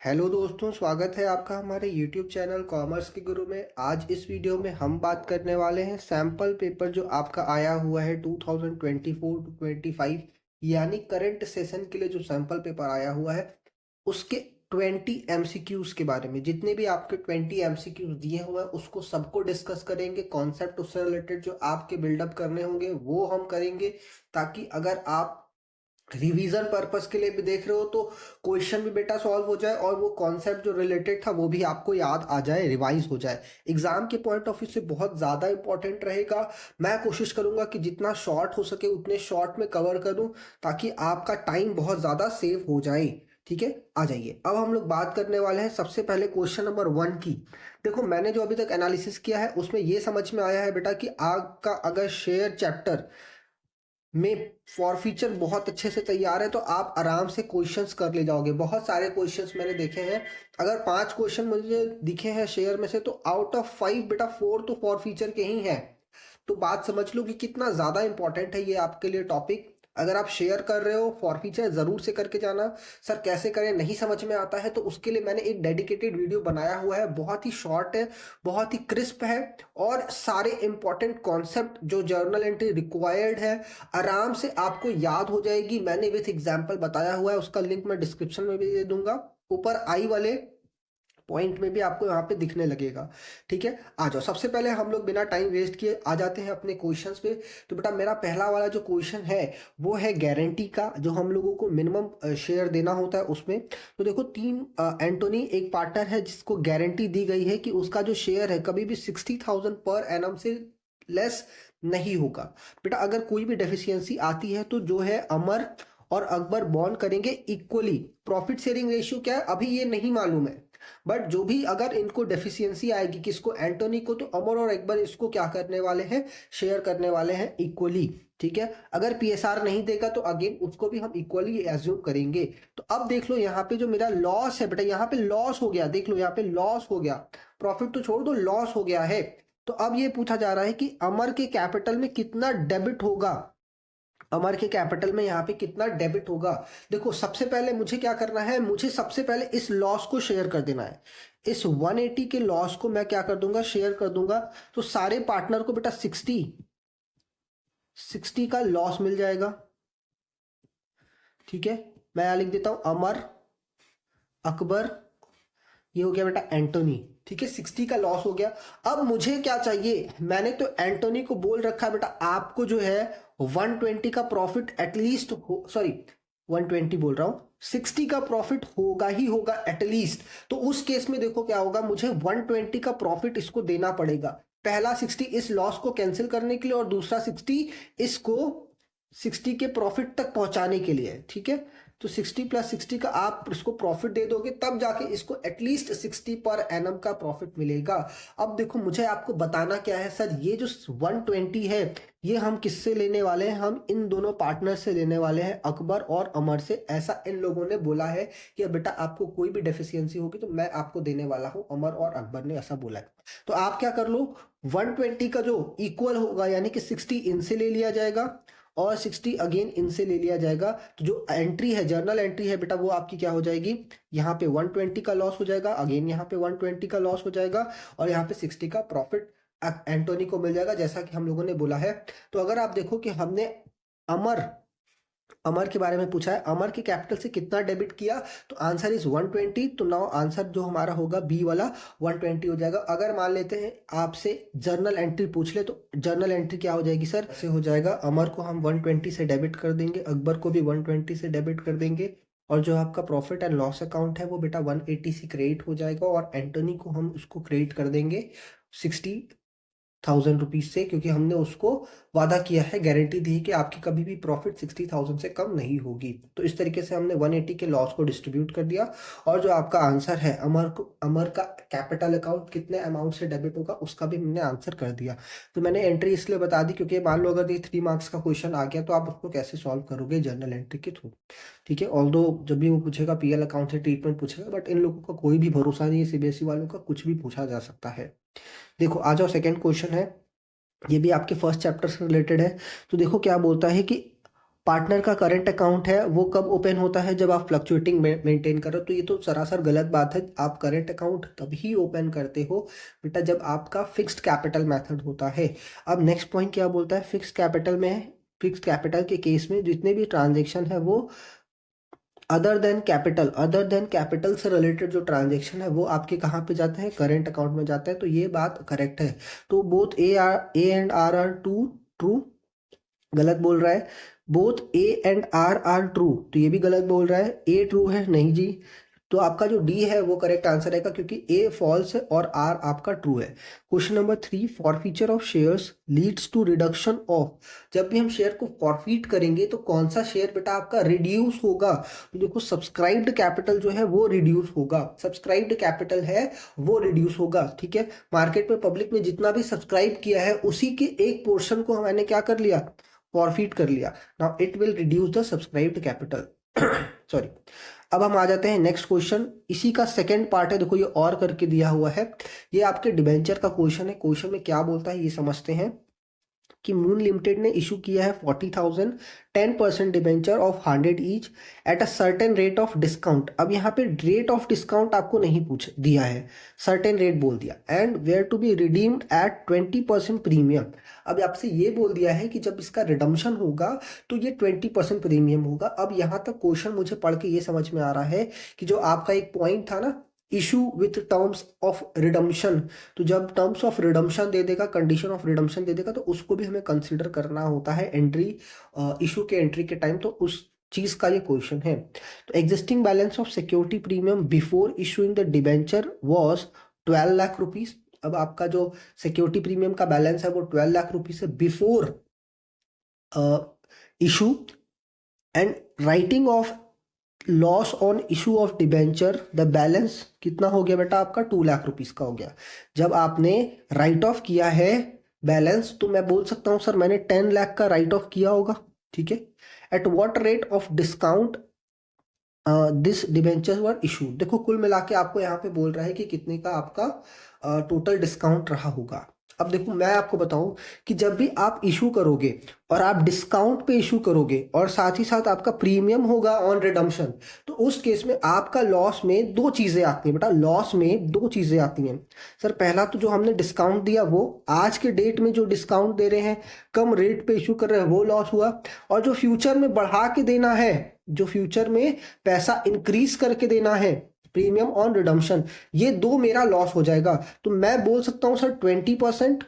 Hello दोस्तों, स्वागत है आपका हमारे YouTube चैनल कॉमर्स के गुरु में। आज इस वीडियो में हम बात करने वाले हैं सैम्पल पेपर जो आपका आया हुआ है 2024 टू 25, यानी करंट सेशन के लिए जो सैम्पल पेपर आया हुआ है उसके 20 MCQs के बारे में। जितने भी आपके 20 MCQs दिए हुए हैं उसको सबको डिस्कस करेंगे। कॉन्सेप्ट उससे रिलेटेड जो आपके बिल्डअप करने होंगे वो हम करेंगे, ताकि अगर आप रिवीजन पर्पस के लिए भी देख रहे हो तो क्वेश्चन भी बेटा सॉल्व हो जाए और वो कॉन्सेप्ट जो रिलेटेड था वो भी आपको याद आ जाए, रिवाइज हो जाए। एग्जाम के पॉइंट ऑफ व्यू से बहुत ज़्यादा इंपॉर्टेंट रहेगा। मैं कोशिश करूंगा कि जितना शॉर्ट हो सके उतने शॉर्ट में कवर करूं, ताकि आपका टाइम बहुत ज़्यादा सेव हो जाए। ठीक है, आ जाइए। अब हम लोग बात करने वाले हैं सबसे पहले क्वेश्चन नंबर 1 की। देखो, मैंने जो अभी तक एनालिसिस किया है उसमें ये समझ में आया है बेटा कि आपका अगर शेयर चैप्टर में फॉर फीचर बहुत अच्छे से तैयार है तो आप आराम से क्वेश्चंस कर ले जाओगे। बहुत सारे क्वेश्चंस मैंने देखे हैं। अगर 5 क्वेश्चन मुझे दिखे हैं शेयर में से तो आउट ऑफ 5 बेटा 4 तो फॉर फीचर के ही हैं। तो बात समझ लो कि कितना ज़्यादा इंपॉर्टेंट है ये आपके लिए टॉपिक। अगर आप शेयर कर रहे हो फॉर फीचर ज़रूर से करके जाना। सर कैसे करें, नहीं समझ में आता है तो उसके लिए मैंने एक डेडिकेटेड वीडियो बनाया हुआ है। बहुत ही शॉर्ट है, बहुत ही क्रिस्प है, और सारे इंपॉर्टेंट कॉन्सेप्ट जो जर्नल एंट्री रिक्वायर्ड है आराम से आपको याद हो जाएगी। मैंने विथ एग्जाम्पल बताया हुआ है, उसका लिंक मैं डिस्क्रिप्शन में भी दे दूंगा। ऊपर आई वाले पॉइंट में भी आपको यहाँ पे दिखने लगेगा। ठीक है, आ जाओ। सबसे पहले हम लोग बिना टाइम वेस्ट किए आ जाते हैं अपने क्वेश्चंस पे। तो बेटा मेरा पहला वाला जो क्वेश्चन है वो है गारंटी का, जो हम लोगों को मिनिमम शेयर देना होता है उसमें। तो देखो, 3 एंटोनी एक पार्टनर है जिसको गारंटी दी गई है कि उसका जो शेयर है कभी भी 60,000 पर एनम से लेस नहीं होगा। बेटा अगर कोई भी डेफिशिएंसी आती है तो जो है अमर और अकबर बॉन्ड करेंगे इक्वली। प्रॉफिट शेयरिंग रेशियो क्या है अभी ये नहीं मालूम है, बट जो भी अगर इनको डेफिशिएंसी आएगी, किसको, एंटोनी को, तो अमर और अकबर इसको क्या करने वाले हैं, शेयर करने वाले हैं इक्वली। ठीक है, अगर पीएसआर नहीं देगा तो अगेन उसको भी हम इक्वली एज्यूम करेंगे। तो अब देख लो यहाँ पे जो मेरा लॉस है बेटा, यहाँ पे लॉस हो गया। देख लो यहाँ पे लॉस हो गया, प्रॉफिट तो छोड़ दो, लॉस हो गया है। तो अब ये पूछा जा रहा है कि अमर के कैपिटल में कितना डेबिट होगा। अमर के कैपिटल में यहाँ पे कितना डेबिट होगा। देखो, सबसे पहले मुझे क्या करना है, मुझे सबसे पहले इस लॉस को शेयर कर देना है। इस 180 के लॉस को मैं क्या कर दूंगा, शेयर कर दूंगा। तो सारे पार्टनर को बेटा 60 का लॉस मिल जाएगा। ठीक है, मैं यहां लिख देता हूं अमर, अकबर, ये हो गया बेटा एंटोनी। ठीक है, 60 का लॉस हो गया। अब मुझे क्या चाहिए, मैंने तो एंटोनी को बोल रखा है बेटा आपको जो है 120 का प्रॉफिट एटलीस्ट हो, सॉरी 120 बोल रहा हूं, 60 का प्रॉफिट होगा ही होगा एटलीस्ट। तो उस केस में देखो क्या होगा, मुझे 120 का प्रॉफिट इसको देना पड़ेगा। पहला 60 इस लॉस को कैंसिल करने के लिए और दूसरा 60 इसको 60 के प्रॉफिट तक पहुंचाने के लिए। ठीक है, तो 60 प्लस 60 का आप इसको प्रॉफिट दे दोगे तब जाके इसको एटलीस्ट 60 पर एनम का प्रॉफिट मिलेगा। अब देखो, मुझे आपको बताना क्या है, सर ये जो 120 है ये हम किससे लेने वाले हैं, हम इन दोनों पार्टनर से लेने वाले हैं, अकबर और अमर से। ऐसा इन लोगों ने बोला है कि बेटा आपको कोई भी डेफिशिएंसी होगी तो मैं आपको देने वाला हूं, अमर और अकबर ने ऐसा बोला है। तो आप क्या कर लो, 120 का जो इक्वल होगा यानी कि 60 इनसे ले लिया जाएगा और 60 अगेन इनसे ले लिया जाएगा। तो जो एंट्री है, जर्नल एंट्री है बेटा, वो आपकी क्या हो जाएगी, यहाँ पे 120 का लॉस हो जाएगा, अगेन यहाँ पे 120 का लॉस हो जाएगा, और यहाँ पे 60 का प्रॉफिट एंटोनी को मिल जाएगा, जैसा कि हम लोगों ने बोला है। तो अगर आप देखो कि हमने अमर अमर के बारे में पूछा है, अमर के कैपिटल से कितना डेबिट किया, तो आंसर इज 120। तो नाउ आंसर जो हमारा होगा बी वाला 120 हो जाएगा। अगर मान लेते हैं आपसे जर्नल एंट्री पूछ ले तो जर्नल एंट्री क्या हो जाएगी सर, ऐसे हो जाएगा, अमर को हम 120 से डेबिट कर देंगे, अकबर को भी 120 से डेबिट कर देंगे, और जो आपका प्रॉफिट एंड लॉस अकाउंट है वो बेटा 180 से क्रेडिट हो जाएगा, और एंटोनी को हम उसको क्रेडिट कर देंगे 60,000 रुपीज से, क्योंकि हमने उसको वादा किया है, गारंटी दी है कि आपकी कभी भी प्रॉफिट 60,000 से कम नहीं होगी। तो इस तरीके से हमने 180 के लॉस को डिस्ट्रीब्यूट कर दिया, और जो आपका आंसर है अमर का कैपिटल अकाउंट कितने अमाउंट से डेबिट होगा उसका भी हमने आंसर कर दिया। तो मैंने एंट्री इसलिए बता दी क्योंकि मान लो अगर ये 3 मार्क्स का क्वेश्चन आ गया तो आप उसको कैसे सॉल्व करोगे, जर्नल एंट्री के थ्रू। ठीक है, ऑल्दो जब भी वो पूछेगा पीएल अकाउंट से ट्रीटमेंट पूछेगा, बट इन लोगों का कोई भी भरोसा नहीं है, सीबीएसई वालों का कुछ भी पूछा जा सकता है। देखो आ जाओ, सेकंड क्वेश्चन है, ये भी आपके फर्स्ट चैप्टर से रिलेटेड है। तो देखो क्या बोलता है कि पार्टनर का करंट अकाउंट है वो कब ओपन होता है, जब आप फ्लक्चुएटिंग मेंटेन करो। तो ये तो सरासर गलत बात है। आप करंट अकाउंट तभी ओपन करते हो बेटा जब आपका फिक्स्ड कैपिटल मेथड होता है। अब नेक्स्ट पॉइंट क्या बोलता है, फिक्स्ड कैपिटल में, फिक्स्ड कैपिटल के केस में जितने भी ट्रांजेक्शन है वो अदर देन कैपिटल से रिलेटेड जो ट्रांजेक्शन है वो आपके कहाँ पे जाते हैं, करंट अकाउंट में जाते हैं। तो ये बात करेक्ट है। तो both A and R too true, गलत बोल रहा है। Both A and R true, तो ये भी गलत बोल रहा है। ए ट्रू है, नहीं जी। तो आपका जो डी है वो करेक्ट आंसर रहेगा क्योंकि ए फॉल्स है और आर आपका ट्रू है। Question number 3, forfeiture of shares leads to reduction of. जब भी हम शेयर को फॉरफीट करेंगे तो कौन सा शेयर बेटा आपका रिड्यूस होगा, तो देखो सब्सक्राइब्ड कैपिटल जो है वो रिड्यूस होगा, सब्सक्राइब्ड कैपिटल है वो रिड्यूस होगा। ठीक है, मार्केट में पब्लिक ने जितना भी सब्सक्राइब किया है उसी के एक पोर्शन को मैंने क्या कर लिया, फॉरफीट कर लिया। Now it will reduce the subscribed capital. Sorry. अब हम आ जाते हैं नेक्स्ट क्वेश्चन, इसी का सेकंड पार्ट है, देखो ये और करके दिया हुआ है। ये आपके डिबेंचर का क्वेश्चन है। क्वेश्चन में क्या बोलता है ये समझते हैं कि मून लिमिटेड ने इशू किया है 40,000 10% debenture of 100 each at a certain rate of discount. अब यहाँ पे रेट ऑफ डिस्काउंट आपको नहीं पूछ दिया है, सर्टेन रेट बोल दिया। And were to be redeemed at 20% premium. अब आपसे ये बोल दिया है कि जब इसका रिडम्शन होगा तो ये 20% प्रीमियम होगा। अब यहाँ तक क्वेश्चन मुझे पढ़ के ये समझ में आ रहा है कि जो आपका एक पॉइंट था ना, issue with terms of redemption, तो जब टर्म्स ऑफ रिडम्शन दे देगा, कंडीशन ऑफ रिडम्शन दे देगा, तो उसको भी हमें कंसिडर करना होता है एंट्री, इशू के एंट्री के टाइम। तो उस चीज का ये क्वेश्चन है। तो existing balance of security premium before issuing the debenture was 12 lakh rupees. अब आपका जो सिक्योरिटी प्रीमियम का बैलेंस है वो 12 लाख रुपीज है before issue. And writing of loss on issue of debenture, the balance कितना हो गया बेटा आपका, 2 लाख रुपीस का हो गया। जब आपने राइट ऑफ किया है बैलेंस तो मैं बोल सकता हूं सर मैंने 10 लाख का राइट ऑफ किया होगा। ठीक है, at what rate of discount this debenture were issue. देखो कुल मिला के आपको यहाँ पे बोल रहा है कि कितने का आपका टोटल डिस्काउंट रहा होगा। अब देखो मैं आपको बताऊं कि जब भी आप इशू करोगे और आप डिस्काउंट पे इशू करोगे और साथ ही साथ आपका प्रीमियम होगा ऑन रिडम्शन, तो उस केस में आपका लॉस में दो चीजें आती हैं बेटा, लॉस में दो चीजें आती हैं। सर पहला तो जो हमने डिस्काउंट दिया वो आज के डेट में जो डिस्काउंट दे रहे हैं, कम रेट पे इशू कर रहे हैं, वो लॉस हुआ। और जो फ्यूचर में बढ़ा के देना है, जो फ्यूचर में पैसा इंक्रीज करके देना है, प्रीमियम ऑन रिडम्शन, ये दो मेरा लॉस हो जाएगा। तो मैं बोल सकता हूं सर 20%।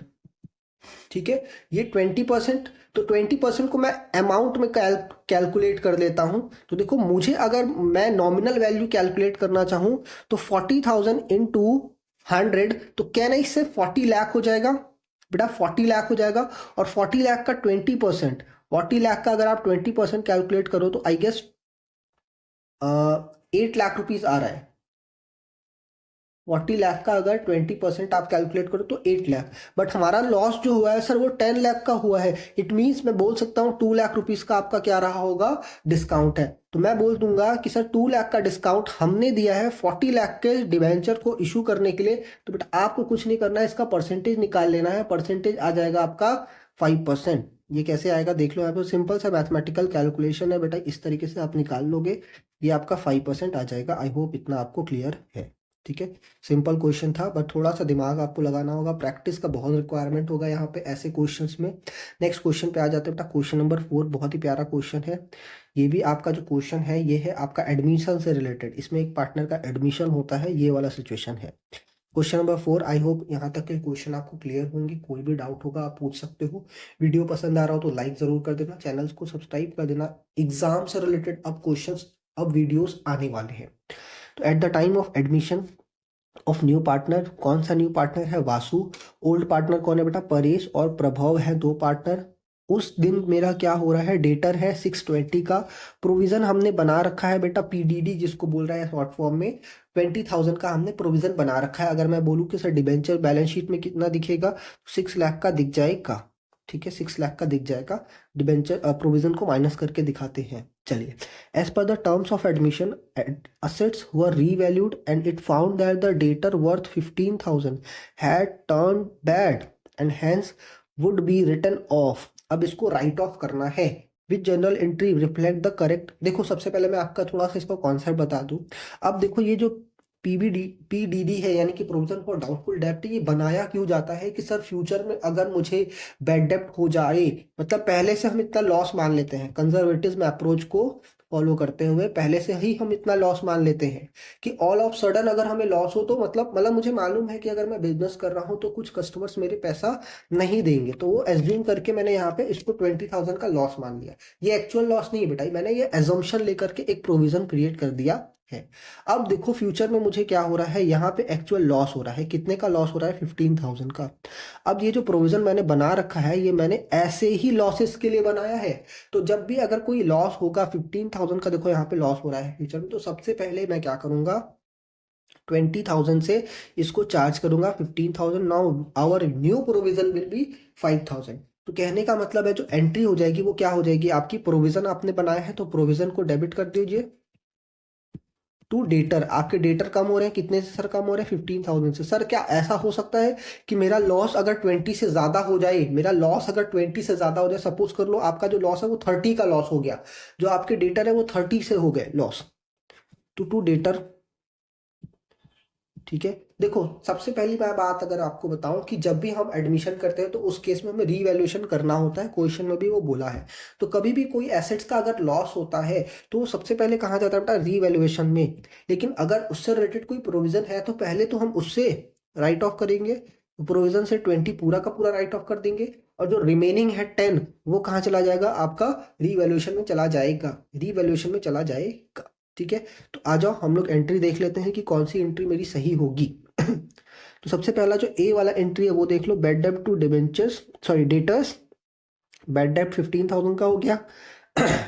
ठीक है, ये 20%, तो 20% को मैं अमाउंट में कैलकुलेट कर लेता हूं। तो देखो मुझे अगर मैं नॉमिनल वैल्यू कैलकुलेट करना चाहूं तो 40,000 इंटू 100, तो क्या नहीं इससे 40 लाख हो जाएगा बेटा, 40 लाख हो जाएगा। और 40 लाख का 20%, 40 लाख का अगर आप 20% कैलकुलेट करो तो आई गेस 8 लाख रुपीज आ रहा है। 40 लाख का अगर 20% आप कैलकुलेट करो तो 8 लाख। बट हमारा लॉस जो हुआ है सर वो 10 लाख का हुआ है। इट मीन्स मैं बोल सकता हूँ 2 लाख रुपीस का आपका क्या रहा होगा, डिस्काउंट है। तो मैं बोल दूंगा कि सर 2 लाख का डिस्काउंट हमने दिया है 40 लाख के डिबेंचर को इशू करने के लिए। तो बेटा आपको कुछ नहीं करना है, इसका परसेंटेज निकाल लेना है। परसेंटेज आ जाएगा आपका 5%। ये कैसे आएगा देख लो, यहाँ पे सिंपल सा मैथमेटिकल कैलकुलेशन है बेटा, इस तरीके से आप निकाल लोगे, ये आपका 5% आ जाएगा। आई होप इतना आपको क्लियर है। ठीक है, सिंपल क्वेश्चन था बट थोड़ा सा दिमाग आपको लगाना होगा, प्रैक्टिस का बहुत रिक्वायरमेंट होगा यहाँ पे ऐसे क्वेश्चंस में। नेक्स्ट क्वेश्चन पे आ जाते हैं बेटा, क्वेश्चन नंबर 4, बहुत ही प्यारा क्वेश्चन है। ये भी आपका जो क्वेश्चन है ये है आपका एडमिशन से रिलेटेड, इसमें एक पार्टनर का एडमिशन होता है, ये वाला सिचुएशन है। क्वेश्चन नंबर 4, आई होप यहाँ तक के क्वेश्चन आपको क्लियर होंगे। कोई भी डाउट होगा आप पूछ सकते हो। वीडियो पसंद आ रहा हो तो लाइक जरूर कर देना, चैनल को सब्सक्राइब कर देना। एग्जाम से रिलेटेड अब क्वेश्चंस, अब वीडियोस आने वाले हैं। तो at the time of admission of new partner, कौन सा न्यू पार्टनर है, वासु। ओल्ड पार्टनर कौन है बेटा, परेश और प्रभव है, दो पार्टनर। उस दिन मेरा क्या हो रहा है, डेटर है 620 का। प्रोविजन हमने बना रखा है बेटा पीडीडी जिसको बोल रहा है शॉर्ट फॉर्म में, 20,000 का हमने प्रोविजन बना रखा है। अगर मैं बोलूँ कि सर डिबेंचर बैलेंस शीट में कितना दिखेगा, 6 लाख का दिख जाएगा। ठीक है, 6 लाख का दिख जाएगा। डिबेंचर प्रोविजन को माइनस करके दिखाते हैं। चलिए, as per the terms of admission assets were revalued and it found that the debtor worth 15,000 had turned bad and hence would be written off। अब इसको राइट ऑफ करना है, which general entry reflect the correct. देखो सबसे पहले मैं आपका थोड़ा सा इसका कॉन्सेप्ट बता दूं। अब देखो ये जो पीडीडी है यानी कि प्रोविजन फॉर डाउटफुल डेब्ट, ये बनाया क्यों जाता है कि सर फ्यूचर में अगर मुझे बैड डेब्ट हो जाए, मतलब पहले से हम इतना लॉस मान लेते हैं, कंजर्वेटिज्म अप्रोच को फॉलो करते हुए पहले से ही हम इतना लॉस मान लेते हैं कि ऑल ऑफ सडन अगर हमें लॉस हो तो मतलब मुझे मालूम है कि अगर मैं बिजनेस कर रहा हूं तो कुछ कस्टमर्स मेरे पैसा नहीं देंगे, तो वो एज्यूम करके मैंने यहाँ पे इसको 20,000 का लॉस मान लिया। ये एक्चुअल लॉस नहीं है बेटा, मैंने ये एजम्पशन लेकर के एक प्रोविजन क्रिएट कर दिया है। अब देखो फ्यूचर में मुझे क्या हो रहा है, यहाँ पे एक्चुअल लॉस हो रहा है। कितने का लॉस हो रहा है? 15,000 का। अब ये जो प्रोविजन मैंने बना रखा है ये मैंने ऐसे ही लॉसेस के लिए बनाया है। तो जब भी अगर कोई लॉस होगा 15,000 का, देखो यहाँ पे लॉस हो रहा है फ्यूचर में, तो सबसे पहले मैं क्या करूंगा, 20,000 से इसको चार्ज करूंगा 15,000। Now our new provision will be 5,000। तो कहने का मतलब है जो एंट्री हो जाएगी वो क्या हो जाएगी, आपकी प्रोविजन आपने बनाया है तो प्रोविजन को डेबिट कर दीजिए टू डेटर। आपके डेटर कम हो रहे हैं, कितने से सर कम हो रहे हैं? 15,000 से। सर क्या ऐसा हो सकता है कि मेरा लॉस अगर 20 से ज्यादा हो जाए, मेरा लॉस अगर 20 से ज्यादा हो जाए, सपोज कर लो आपका जो लॉस है वो 30 का लॉस हो गया, जो आपके डेटर है वो 30 से हो गए लॉस, तो टू डेटर, ठीक है। देखो सबसे पहली बात अगर आपको बताऊं कि जब भी हम एडमिशन करते हैं तो उस केस में हमें रीवैल्यूएशन करना होता है, क्वेश्चन में भी वो बोला है। तो कभी भी कोई एसेट्स का अगर लॉस होता है तो सबसे पहले कहाँ जाता है बेटा? रीवैल्यूएशन में। लेकिन अगर उससे रिलेटेड कोई प्रोविजन है तो पहले तो हम उससे राइट ऑफ करेंगे, प्रोविजन से 20 पूरा का पूरा राइट ऑफ कर देंगे, और जो रिमेनिंग है 10 वो कहाँ चला जाएगा? आपका रीवैल्यूएशन में चला जाएगा, रीवैल्यूएशन में चला जाएगा। ठीक है, तो आ जाओ हम लोग एंट्री देख लेते हैं कि कौन सी एंट्री मेरी सही होगी। तो सबसे पहला जो ए वाला एंट्री है वो देख लो, बैड डेब्ट to debentures, sorry debtors. Bad डेब्ट 15,000 का हो गया,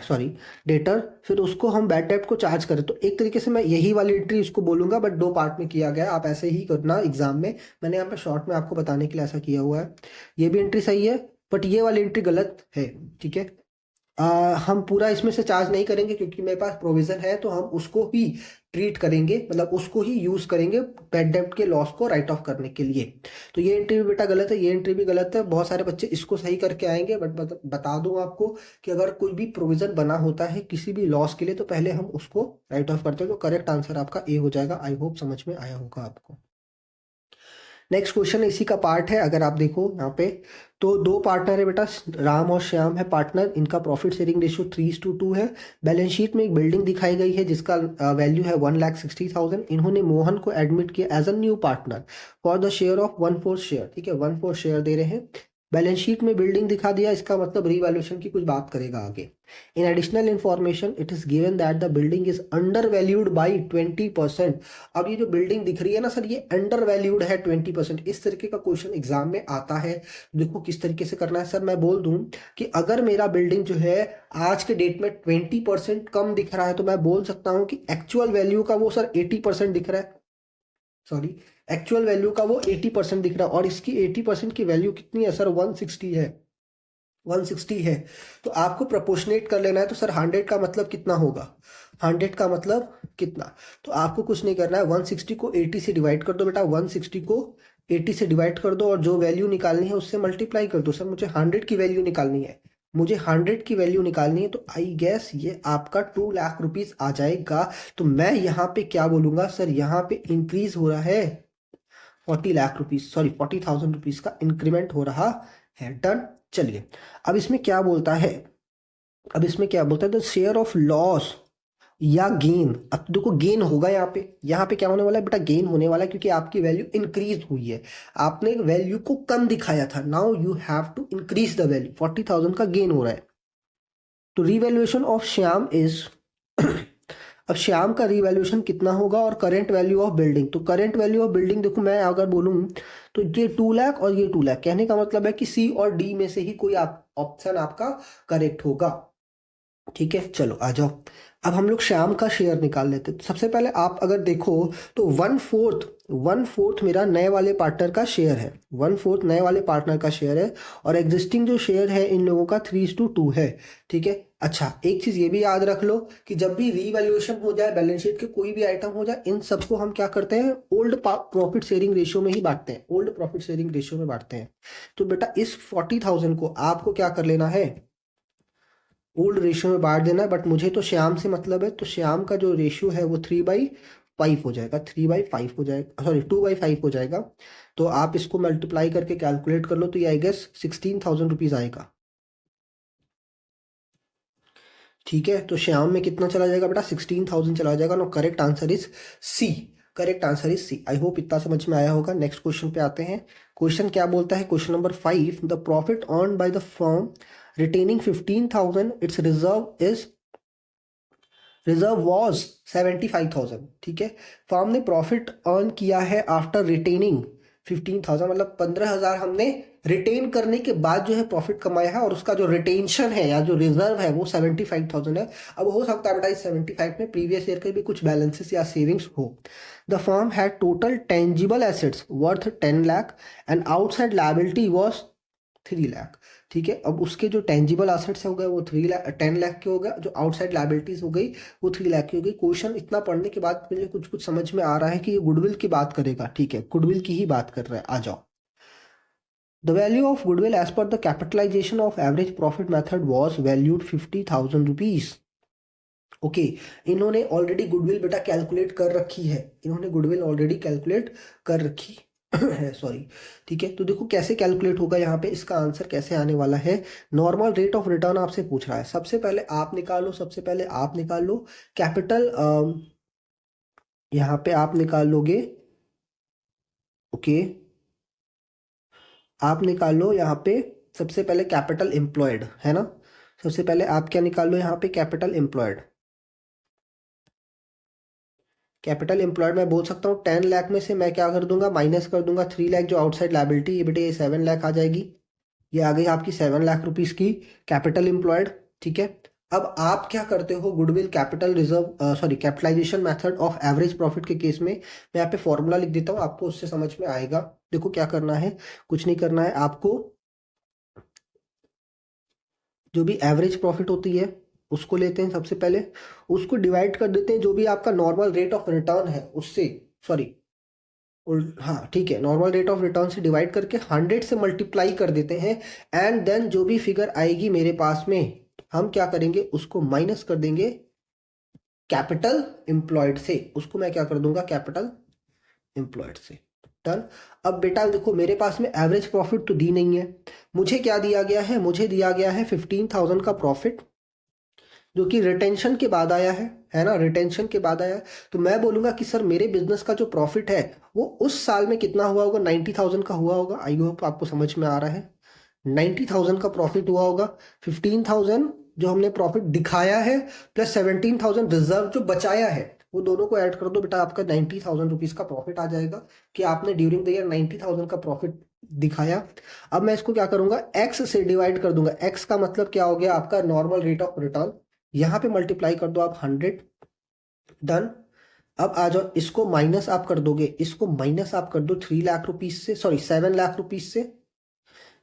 सॉरी डेटर। फिर उसको हम बैड डेब्ट को चार्ज करें तो एक तरीके से मैं यही वाली एंट्री इसको बोलूंगा, बट दो पार्ट में किया गया है, आप ऐसे ही करना एग्जाम में। मैंने यहाँ पे शॉर्ट में आपको बताने के लिए ऐसा किया हुआ है। ये भी एंट्री सही है, बट ये वाली एंट्री गलत है। ठीक है, हम पूरा इसमें से चार्ज नहीं करेंगे क्योंकि मेरे पास प्रोविजन है, तो हम उसको ही ट्रीट करेंगे, मतलब उसको ही यूज करेंगे बैड डेब्ट के लॉस को राइट ऑफ करने के लिए। तो ये एंट्री भी बेटा गलत है, ये एंट्री भी गलत है। बहुत सारे बच्चे इसको सही करके आएंगे, बट बता दूं आपको कि अगर कोई भी प्रोविजन बना होता है किसी भी लॉस के लिए तो पहले हम उसको राइट ऑफ करते हैं। तो करेक्ट आंसर आपका ए हो जाएगा। आई होप समझ में आया होगा आपको। नेक्स्ट क्वेश्चन इसी का पार्ट है। अगर आप देखो यहाँ पे तो दो पार्टनर है बेटा, राम और श्याम है पार्टनर, इनका प्रॉफिट शेयरिंग रेशियो 3:2 है। बैलेंस शीट में एक बिल्डिंग दिखाई गई है जिसका वैल्यू है 1,60,000। इन्होंने मोहन को एडमिट किया as a new partner for the share of 1/4 share. ठीक है, 1/4 शेयर दे रहे हैं। बैलेंस शीट में बिल्डिंग दिखा दिया, इसका मतलब रीवैल्यूएशन की कुछ बात करेगा आगे। In additional information it is given that the building is under valued by 20%। अब ये जो बिल्डिंग दिख रही है ना सर, ये अंडर वैल्यूड है 20%। इस तरीके का क्वेश्चन एग्जाम में आता है। देखो किस तरीके से करना है। सर मैं बोल दूं कि अगर मेरा बिल्डिंग जो है आज के डेट में 20% कम दिख रहा है तो मैं बोल सकता हूं कि एक्चुअल वैल्यू का वो सर 80% दिख रहा है, सॉरी एक्चुअल वैल्यू का वो 80% दिख रहा है, और इसकी 80% की वैल्यू कितनी है सर? 160 है, 160 है। तो आपको प्रोपोर्शनेट कर लेना है। तो सर 100 का मतलब कितना होगा? 100 का मतलब कितना? तो आपको कुछ नहीं करना है, 160 को 80 से डिवाइड कर दो बेटा, 160 को 80 से डिवाइड कर दो और जो वैल्यू निकालनी है उससे मल्टीप्लाई कर दो। सर मुझे 100 की वैल्यू निकालनी है, मुझे 100 की वैल्यू निकालनी है, तो आई गेस ये आपका 2 लाख रुपीज आ जाएगा। तो मैं यहाँ पे क्या बोलूंगा सर, यहाँ पे इंक्रीज हो रहा है 40 लाख रुपीज, सॉरी 40,000 रुपीज का इंक्रीमेंट हो रहा है। डन। चलिए अब इसमें क्या बोलता है, अब इसमें क्या बोलता है, द शेयर ऑफ लॉस या गेन। अब तो देखो गेन होगा यहाँ पे क्या होने वाला है बेटा? गेन होने वाला है क्योंकि आपकी वैल्यू इंक्रीज हुई है। आपने वैल्यू को कम दिखाया था, now you have to increase the value. 40,000 का गेन हो रहा है। तो रिवैल्यूएशन ऑफ श्याम इज अब श्याम का रिवैल्यूएशन कितना होगा और करेंट वैल्यू ऑफ बिल्डिंग। तो करेंट वैल्यू ऑफ बिल्डिंग देखो मैं अगर बोलूं तो ये 2 लाख और ये 2 लाख, कहने का मतलब है कि सी और डी में से ही कोई ऑप्शन आपका करेक्ट होगा। ठीक है, चलो आ जाओ। अब हम लोग श्याम का शेयर निकाल लेते हैं। तो सबसे पहले आप अगर देखो तो 1/4 मेरा नए वाले पार्टनर का शेयर है, 1/4 नए वाले पार्टनर का शेयर है, और एग्जिस्टिंग जो शेयर है इन लोगों का 3:2 है। ठीक है, अच्छा एक चीज ये भी याद रख लो कि जब भी रीवैल्यूएशन हो जाए, बैलेंस शीट के कोई भी आइटम हो जाए, इन सबको हम क्या करते हैं? ओल्ड प्रॉफिट शेयरिंग रेशियो में ही बांटते हैं, ओल्ड प्रॉफिट शेयरिंग रेशियो में बांटते हैं। तो बेटा इस 40,000 को आपको क्या कर लेना है? ओल्ड रेशियो में बांट देना है, बट मुझे तो श्याम से मतलब है, तो श्याम का जो रेशियो है वो 3/5 हो जाएगा, 3/5 हो जाएगा, सॉरी 2/5 हो जाएगा। तो आप इसको मल्टीप्लाई करके कैलकुलेट कर लो, तो ये आई गेस 16,000 रुपीज आएगा। ठीक है, तो श्याम में कितना चला जाएगा बेटा, 16,000 चला जाएगा। No, correct answer is C. Correct answer is C. I hope इतना समझ में आया होगा। नेक्स्ट क्वेश्चन पे आते हैं। क्वेश्चन क्या बोलता है, question number 5, the profit earn by the firm retaining 15,000 it's reserve was 75,000। ठीक है, फर्म ने प्रॉफिट अर्न किया है आफ्टर रिटेनिंग 15,000, मतलब 15,000 हमने रिटेन करने के बाद जो है प्रॉफिट कमाया है, और उसका जो रिटेंशन है या जो रिजर्व है वो 75,000 है। अब हो सकता है बेटा इस 75 में प्रीवियस ईयर के भी कुछ बैलेंसेस या सेविंग्स हो। The firm had total tangible assets worth 10 lakh and outside liability was 3 lakh. ठीक है, अब उसके जो टेंजिबल एसेट्स हो गए वो 10 लाख के हो गए, जो आउटसाइड लायबिलिटीज हो गई वो 3 लाख की हो गई। क्वेश्चन इतना पढ़ने के बाद मुझे कुछ कुछ समझ में आ रहा है कि ये गुडविल की बात करेगा। ठीक है, गुडविल की ही बात कर रहा है। आ जाओ। The value of goodwill as per the capitalization of average profit method was valued 50,000 rupees. Okay, इन्होंने ऑलरेडी गुडविल बेटा कैलकुलेट कर रखी है, इन्होंने गुडविल ऑलरेडी कैलकुलेट कर रखी है, सॉरी। ठीक है, तो देखो कैसे कैलकुलेट होगा यहाँ पे, इसका आंसर कैसे आने वाला है। नॉर्मल रेट ऑफ रिटर्न आपसे पूछ रहा है। सबसे पहले आप निकालो, सबसे पहले आप निकाल लो कैपिटल, यहाँ पे आप निकाल लोगे। ओके, आप निकाल लो यहाँ पे सबसे पहले कैपिटल एम्प्लॉयड, है ना। सबसे पहले आप क्या निकाल लो यहाँ पे, कैपिटल एम्प्लॉयड। कैपिटल एम्प्लॉयड मैं बोल सकता हूँ 10 लाख में से मैं क्या कर दूंगा, माइनस कर दूंगा 3 लाख जो आउटसाइड लायबिलिटी, ये बेटे ये 7 लाख आ जाएगी। ये आ गई आपकी 7 लाख रुपीस की कैपिटल एम्प्लॉयड। ठीक है, अब आप क्या करते हो, goodwill capital reserve, sorry capitalization method of average profit के केस में मैं यहाँ पे फॉर्मूला लिख देता हूँ, आपको उससे समझ में आएगा। देखो क्या करना है, कुछ नहीं करना है आपको, जो भी एवरेज प्रॉफिट होती है उसको लेते हैं सबसे पहले, उसको डिवाइड कर देते हैं जो भी आपका नॉर्मल रेट ऑफ रिटर्न है उससे, सॉरी हाँ ठीक है, नॉर्मल रेट ऑफ रिटर्न से डिवाइड करके 100 से मल्टीप्लाई कर देते हैं। एंड देन जो भी फिगर आएगी मेरे पास में, हम क्या करेंगे, उसको माइनस कर देंगे कैपिटल एम्प्लॉयड से, उसको मैं क्या कर दूंगा, कैपिटल एम्प्लॉयड से। डन। अब बेटा देखो मेरे पास में एवरेज प्रॉफिट तो दी नहीं है, मुझे क्या दिया गया है, मुझे दिया गया है 15,000 का प्रॉफिट, जो कि रिटेंशन के बाद आया है ना, रिटेंशन के बाद आया है। तो मैं बोलूंगा कि सर मेरे बिजनेस का जो प्रॉफिट है वो उस साल में कितना हुआ होगा, 90,000 का हुआ होगा। आई होप आपको समझ में आ रहा है, 90,000 का प्रॉफिट हुआ होगा। 15,000 जो हमने प्रॉफिट दिखाया है प्लस 17,000 रिजर्व जो बचाया है, वो दोनों को ऐड कर दो बेटा, आपका 90,000 रुपीज का प्रॉफिट आ जाएगा, कि आपने ड्यूरिंग द ईयर 90,000 का प्रॉफिट दिखाया। अब मैं इसको क्या करूंगा, एक्स से डिवाइड कर दूंगा। एक्स का मतलब क्या हो गया, आपका नॉर्मल रेट ऑफ रिटर्न। यहाँ पे मल्टीप्लाई कर दो आप 100। डन। अब आ जाओ, इसको माइनस आप कर दोगे, इसको माइनस आप कर दो 3 लाख रुपीज से, सॉरी 7 लाख रुपीज से।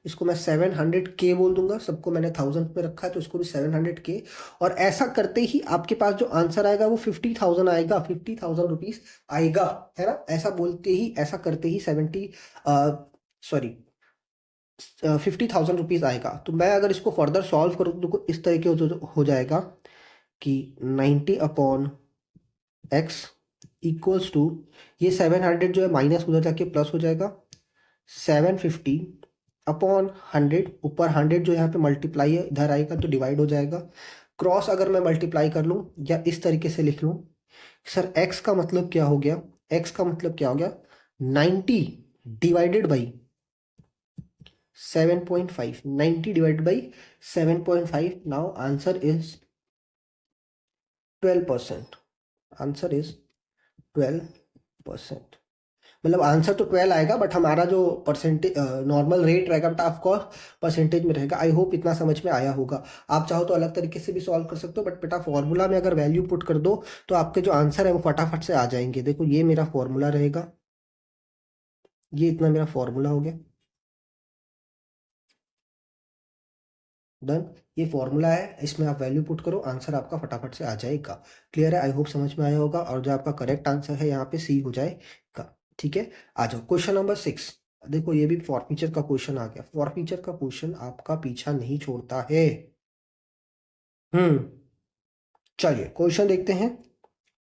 इसको मैं 700K बोल दूंगा, सबको मैंने 1000 में रखा है तो इसको भी 700K। और ऐसा करते ही आपके पास जो आंसर आएगा वो 50,000 आएगा, 50,000 रुपीज आएगा, है ना। ऐसा बोलते ही, ऐसा करते ही 50,000 रुपीज आएगा। तो मैं अगर इसको फर्दर सॉल्व करूँ तो इस तरीके हो जाएगा कि 90/x इक्वल्स टू, ये 700 जो है माइनस उधर जाके प्लस हो जाएगा, 750/100, ऊपर 100 जो यहाँ पे मल्टीप्लाई है इधर आएगा तो डिवाइड हो जाएगा। क्रॉस अगर मैं मल्टीप्लाई कर लूँ या इस तरीके से लिख लूँ, सर x का मतलब क्या हो गया, x का मतलब क्या हो गया, 90 divided by 7.5, 90 divided by 7.5। Now answer is 12%। Answer is 12%। मतलब आंसर तो 12 आएगा, बट हमारा जो परसेंटेज नॉर्मल रेट रहेगा बेटा ऑफकोर्स परसेंटेज में रहेगा। आई होप इतना समझ में आया होगा। आप चाहो तो अलग तरीके से भी सॉल्व कर सकते हो, बट बेटा फॉर्मूला में अगर वैल्यू पुट कर दो तो आपके जो आंसर है वो फटाफट से आ जाएंगे। देखो ये मेरा फॉर्मूला रहेगा, ये इतना मेरा फॉर्मूला हो गया। डन। ये फॉर्मूला है, इसमें आप वैल्यू पुट करो, आंसर आपका फटाफट से आ जाएगा। क्लियर है, आई होप समझ में आया होगा। और जो आपका करेक्ट आंसर है यहाँ पे सी हो जाएगा। ठीक है, आ जाओ क्वेश्चन नंबर 6। देखो ये भी फॉर फीचर का क्वेश्चन आ गया। फॉर फीचर का क्वेश्चन आपका पीछा नहीं छोड़ता है। चलिए क्वेश्चन देखते हैं।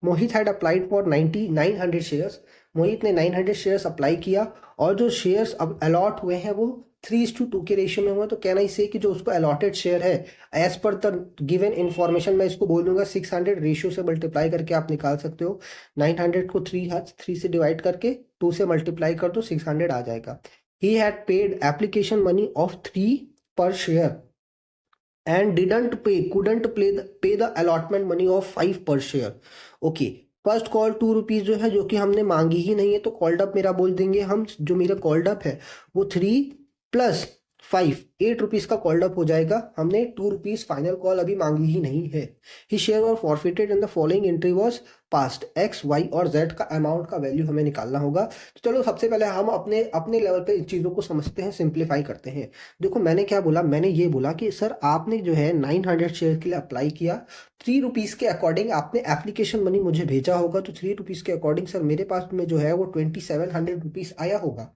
मोहित हैड अप्लाइड फॉर 900 शेयर्स। मोहित ने 900 शेयर्स अप्लाई किया और जो शेयर्स अब अलॉट हुए हैं वो 3:2 के रेशियो में हुए। तो कहना इसे कि जो उसको अलॉटेड शेयर है as per the given information, मैं इसको बोल दूंगा 600 रेशियो से मल्टीप्लाई करके आप निकाल सकते हो। 900 को 3 से डिवाइड करके 2 से मल्टीप्लाई कर दो, 600 आ जाएगा। He had paid application money of 3 पर share and couldn't pay the allotment money of 5 per share. Okay, first call 2 rupees जो है, जो कि हमने मांगी ही नहीं है, तो कॉल्ड अप मेरा बोल देंगे हम, जो मेरा कॉल्ड अप है वो 3 प्लस 5 8 रुपीज का कॉल्ड अप हो जाएगा। हमने 2 रुपीज फाइनल कॉल अभी मांगी ही नहीं है। ही शेयर और forfeited in the following entry was passed. X Y और जेड का अमाउंट का वैल्यू हमें निकालना होगा। तो चलो सबसे पहले हम अपने अपने लेवल पे इन चीज़ों को समझते हैं, सिंप्लीफाई करते हैं। देखो मैंने क्या बोला, मैंने ये बोला कि सर आपने जो है 900 शेयर के लिए अप्लाई किया, 3 रुपीज़ के अकॉर्डिंग आपने एप्लीकेशन मनी मुझे भेजा होगा, तो 3 रुपीज़ के अकॉर्डिंग सर मेरे पास में जो है वो 2700 रुपीज़ आया होगा।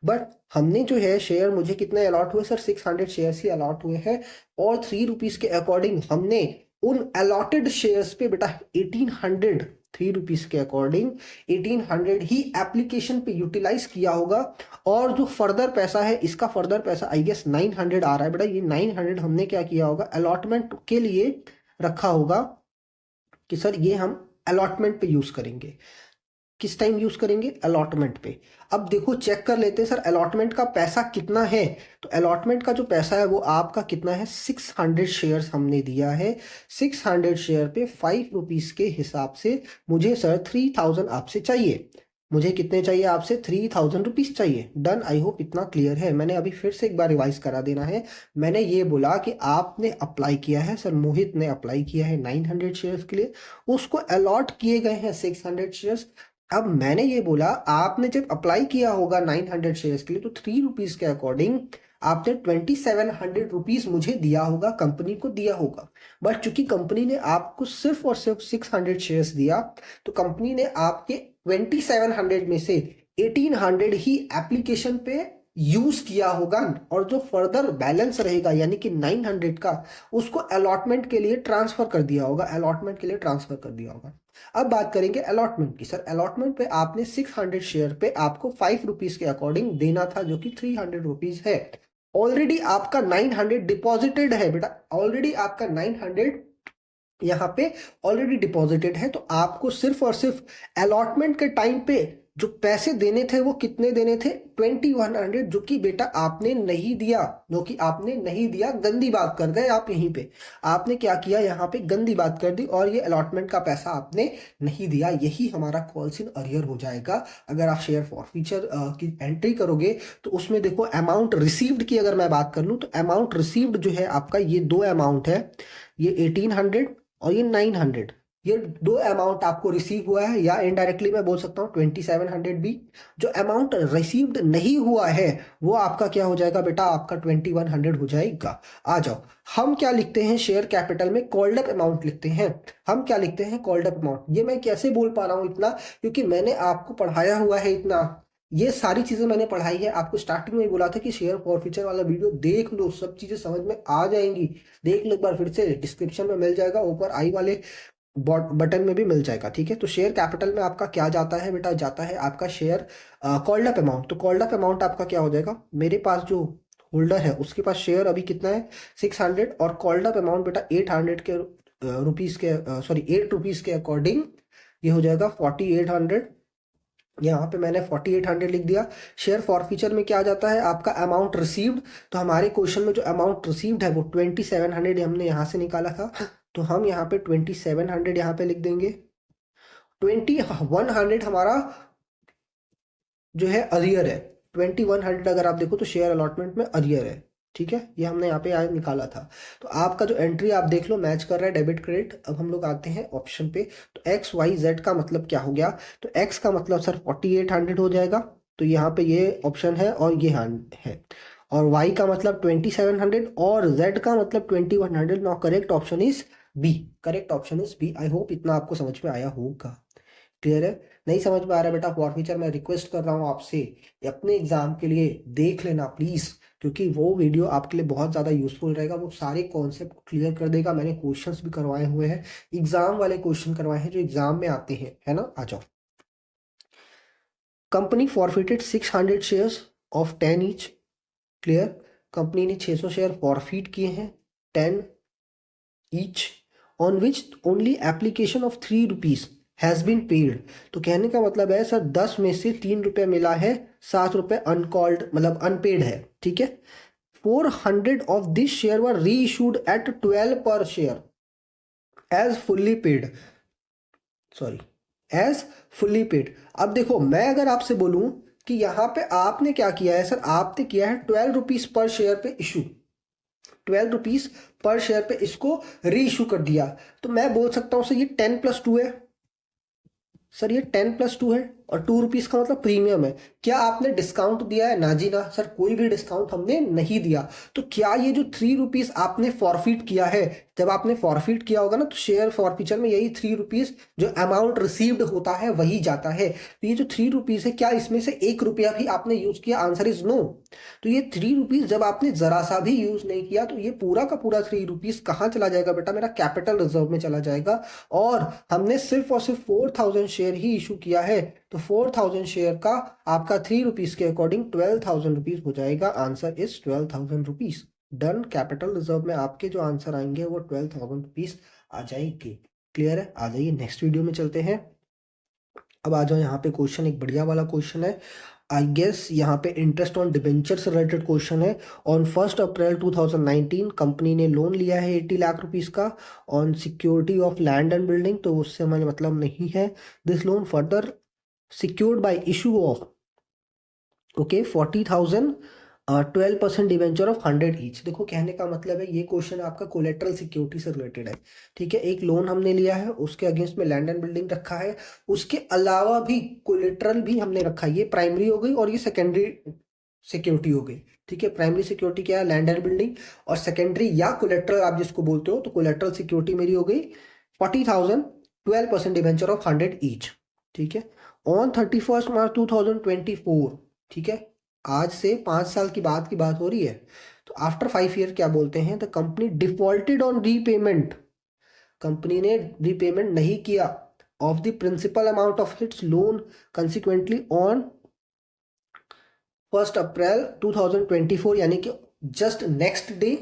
बट हमने जो है शेयर मुझे कितने अलॉट हुए सर, 600 शेयर ही अलॉट हुए हैं, और 3 रुपीज़ के अकॉर्डिंग हमने उन अलॉटेड शेयर्स पे बेटा 1800, 3 रुपीज़ के अकॉर्डिंग 1800 ही एप्लीकेशन पे यूटिलाइज किया होगा। और जो फर्दर पैसा है, इसका फर्दर पैसा आई गेस 900 आ रहा है बेटा, ये 900 हमने क्या किया होगा, अलॉटमेंट के लिए रखा होगा कि सर ये हम अलॉटमेंट पे यूज करेंगे। किस टाइम यूज करेंगे, अलॉटमेंट पे। अब देखो चेक कर लेते हैं सर अलॉटमेंट का पैसा कितना है। तो अलॉटमेंट का जो पैसा है वो आपका कितना है, 600 शेयर्स हमने दिया है। 600 शेयर पे 5 रुपीज़ के हिसाब से मुझे सर 3000 आपसे चाहिए। मुझे कितने चाहिए आपसे, 3000 रुपीज़ चाहिए। डन, आई होप इतना क्लियर है। मैंने अभी फिर से एक बार रिवाइज करा देना है। मैंने ये बोला कि आपने अप्लाई किया है, सर मोहित ने अप्लाई किया है 900 शेयर्स के लिए, उसको अलॉट किए गए हैं 600 शेयर्स। अब मैंने ये बोला आपने जब अप्लाई किया होगा 900 शेयर्स के लिए, तो 3 रुपीज़ के अकॉर्डिंग आपने 2700 रुपीज़ मुझे दिया होगा, कंपनी को दिया होगा। बट चूंकि कंपनी ने आपको सिर्फ और सिर्फ 600 शेयर्स दिया, तो कंपनी ने आपके 2700 में से 1800 ही एप्लीकेशन पे यूज किया होगा, और जो फर्दर बैलेंस रहेगा यानी कि 900 का, उसको अलॉटमेंट के लिए ट्रांसफर कर दिया होगा, अलॉटमेंट के लिए ट्रांसफर कर दिया होगा। अब बात करेंगे अलॉटमेंट की। सर अलॉटमेंट पे आपने 600 शेयर पे आपको 5 रुपीज के अकॉर्डिंग देना था, जो कि 300 रुपीज है। ऑलरेडी आपका 900 डिपॉजिटेड है बेटा, ऑलरेडी आपका 900 यहाँ पे ऑलरेडी डिपॉजिटेड है। तो आपको सिर्फ और सिर्फ अलॉटमेंट के टाइम पे जो पैसे देने थे वो कितने देने थे, 2100, जो कि बेटा आपने नहीं दिया, जो कि आपने नहीं दिया। गंदी बात कर गए आप, यहीं पे आपने क्या किया, यहाँ पे गंदी बात कर दी, और ये अलॉटमेंट का पैसा आपने नहीं दिया। यही हमारा कॉल्स इन अरियर हो जाएगा। अगर आप शेयर फॉर फीचर की एंट्री करोगे तो उसमें देखो अमाउंट रिसीव्ड की अगर मैं बात कर लूँ, तो अमाउंट रिसीव्ड जो है आपका, ये 2 अमाउंट है, ये 1800 और ये 900। ये 2 अमाउंट आपको रिसीव हुआ है, या इनडायरेक्टली मैं बोल सकता हूँ 2700 भी। जो अमाउंट रिसीव्ड नहीं हुआ है वो आपका क्या हो जाएगा बेटा, आपका 2100 हो जाएगा। आ जाओ, हम क्या लिखते हैं शेयर कैपिटल में, कॉल्ड अप अमाउंट लिखते हैं। हम क्या लिखते हैं, कॉल्ड अप अमाउंट। ये मैं कैसे बोल पा रहा हूँ इतना, क्योंकि मैंने आपको पढ़ाया हुआ है इतना, ये सारी चीजें मैंने पढ़ाई है। आपको स्टार्टिंग में ही बोला था कि शेयर फॉरफीचर वाला वीडियो देख लो, सब चीजें समझ में आ जाएंगी। देख लो एक बार फिर से, डिस्क्रिप्शन में मिल जाएगा, ऊपर आई वाले बटन में भी मिल जाएगा, ठीक है। तो शेयर कैपिटल में आपका क्या जाता है बेटा, जाता है आपका शेयर कॉल्ड अप अमाउंट। तो कॉल्ड अप अमाउंट आपका क्या हो जाएगा, मेरे पास जो होल्डर है उसके पास शेयर अभी कितना है, 600, और कॉल्ड अप अमाउंट बेटा 800 के रुपीज के, सॉरी 8 रुपीज के अकॉर्डिंग ये हो जाएगा 4800। यहाँ पे मैंने 4800 लिख दिया। शेयर फॉरफीचर में क्या आ जाता है आपका, अमाउंट रिसीव्ड। तो हमारे क्वेश्चन में जो अमाउंट रिसीव्ड है वो 2700 हमने यहाँ से निकाला था, तो हम यहाँ पे 2700 यहाँ पे लिख देंगे। 2100 हमारा जो है अरियर है, 2100 अगर आप देखो तो शेयर अलॉटमेंट में अरियर है, ठीक है। ये हमने यहाँ पे आज निकाला था। तो आपका जो एंट्री आप देख लो मैच कर रहा है डेबिट क्रेडिट। अब हम लोग आते हैं ऑप्शन पे। तो एक्स वाई जेड का मतलब क्या हो गया, तो एक्स का मतलब सर 4800 हो जाएगा, तो यहाँ पे ये ऑप्शन है और ये है। और वाई का मतलब 2700 और जेड का मतलब 2100। Now correct option is B, correct option is B. I hope इतना आपको समझ में आया होगा। क्लियर है? नहीं समझ में आ रहा है बेटा फॉरफीचर, मैं रिक्वेस्ट कर रहा हूँ आपसे अपने एग्जाम के लिए देख लेना प्लीज, क्योंकि वो वीडियो आपके लिए बहुत ज़्यादा यूजफुल रहेगा, वो सारे कॉन्सेप्ट क्लियर कर देगा। मैंने क्वेश्चंस भी करवाए हुए हैं, एग्जाम वाले क्वेश्चन करवाए हैं जो एग्जाम में आते हैं, है ना? आ जाओ। Company forfeited 600 shares of 10 each. Clear? Company ने 600 शेयर फॉरफिट किए हैं 10 each, on which only application of 3 rupees has been paid. तो कहने का मतलब है सर 10 में से 3 रुपये मिला है, 7 रुपये अनकॉल्ड मतलब अनपेड है, ठीक है। 400 ऑफ दिस शेयर वर री issued at 12 per share as fully paid, sorry as fully paid. अब देखो मैं अगर आपसे बोलूं कि यहाँ पे आपने क्या किया है सर, आपने किया है 12 रुपीज पर शेयर पे इशू, 12 रुपीज पर शेयर पे इसको री इशू कर दिया, तो मैं बोल सकता हूं सर ये 10+2 है। सर ये 10+2 है और 2 रुपीज का मतलब प्रीमियम है। क्या आपने डिस्काउंट दिया है? ना जी ना सर, कोई भी डिस्काउंट हमने नहीं दिया। तो क्या ये जो 3 रुपीज आपने फॉरफिट किया है, जब आपने फॉरफिट किया होगा ना तो शेयर फॉरफीचर में यही 3 रुपीज जो अमाउंट रिसीव्ड होता है वही जाता है। तो ये जो 3 रुपीज है, क्या इसमें से 1 रुपया भी आपने यूज किया? Answer is no. तो ये 3 रुपीज जब आपने जरा सा भी यूज नहीं किया तो ये पूरा का पूरा 3 रुपीज कहाँ चला जाएगा बेटा? मेरा कैपिटल रिजर्व में चला जाएगा। और हमने सिर्फ और सिर्फ 4000 शेयर ही इशू किया है, तो 4000 शेयर का आपका 3 रुपीज के अकॉर्डिंग 12,000 रुपीज हो जाएगा। Answer is 12,000 rupees. Done. Capital reserve में आपके जो आंसर आएंगे वो 12,000 रुपीज आ जाएंगे। क्लियर है? आ जाइए नेक्स्ट वीडियो में चलते हैं। अब आ जाओ यहाँ पे क्वेश्चन, एक बढ़िया वाला क्वेश्चन है, आई गेस यहाँ पे इंटरेस्ट ऑन डिबेंचर से रिलेटेड क्वेश्चन है। ऑन 1 अप्रैल 2019 कंपनी ने लोन लिया है 80 लाख रुपीस का on security of land and building, तो उससे हमें मतलब नहीं है। This loan further secured by issue of okay 40,000 12% debenture of 100 each. देखो कहने का मतलब है ये क्वेश्चन आपका कोलेट्रल सिक्योरिटी से रिलेटेड है, ठीक है। एक लोन हमने लिया है, उसके अगेंस्ट में लैंड एंड बिल्डिंग रखा है, उसके अलावा भी कोलेट्रल भी हमने रखा है। ये प्राइमरी हो गई और ये सेकेंडरी सिक्योरिटी हो गई, ठीक है। प्राइमरी सिक्योरिटी क्या है? Land and building. और सेकेंडरी या कोलेट्रल आप जिसको बोलते हो, तो कोलेट्रल सिक्योरिटी मेरी हो गई 40,000 12% डिवेंचर ऑफ 100 ईच, ठीक है। ऑन 31 मार्च 2024, ठीक है, आज से 5 साल की बात हो रही है। तो आफ्टर 5 ईयर क्या बोलते हैं? The company defaulted on repayment, company ने रीपेमेंट नहीं किया of the principal amount of its loan consequently on 1 April 2024, यानी कि just next day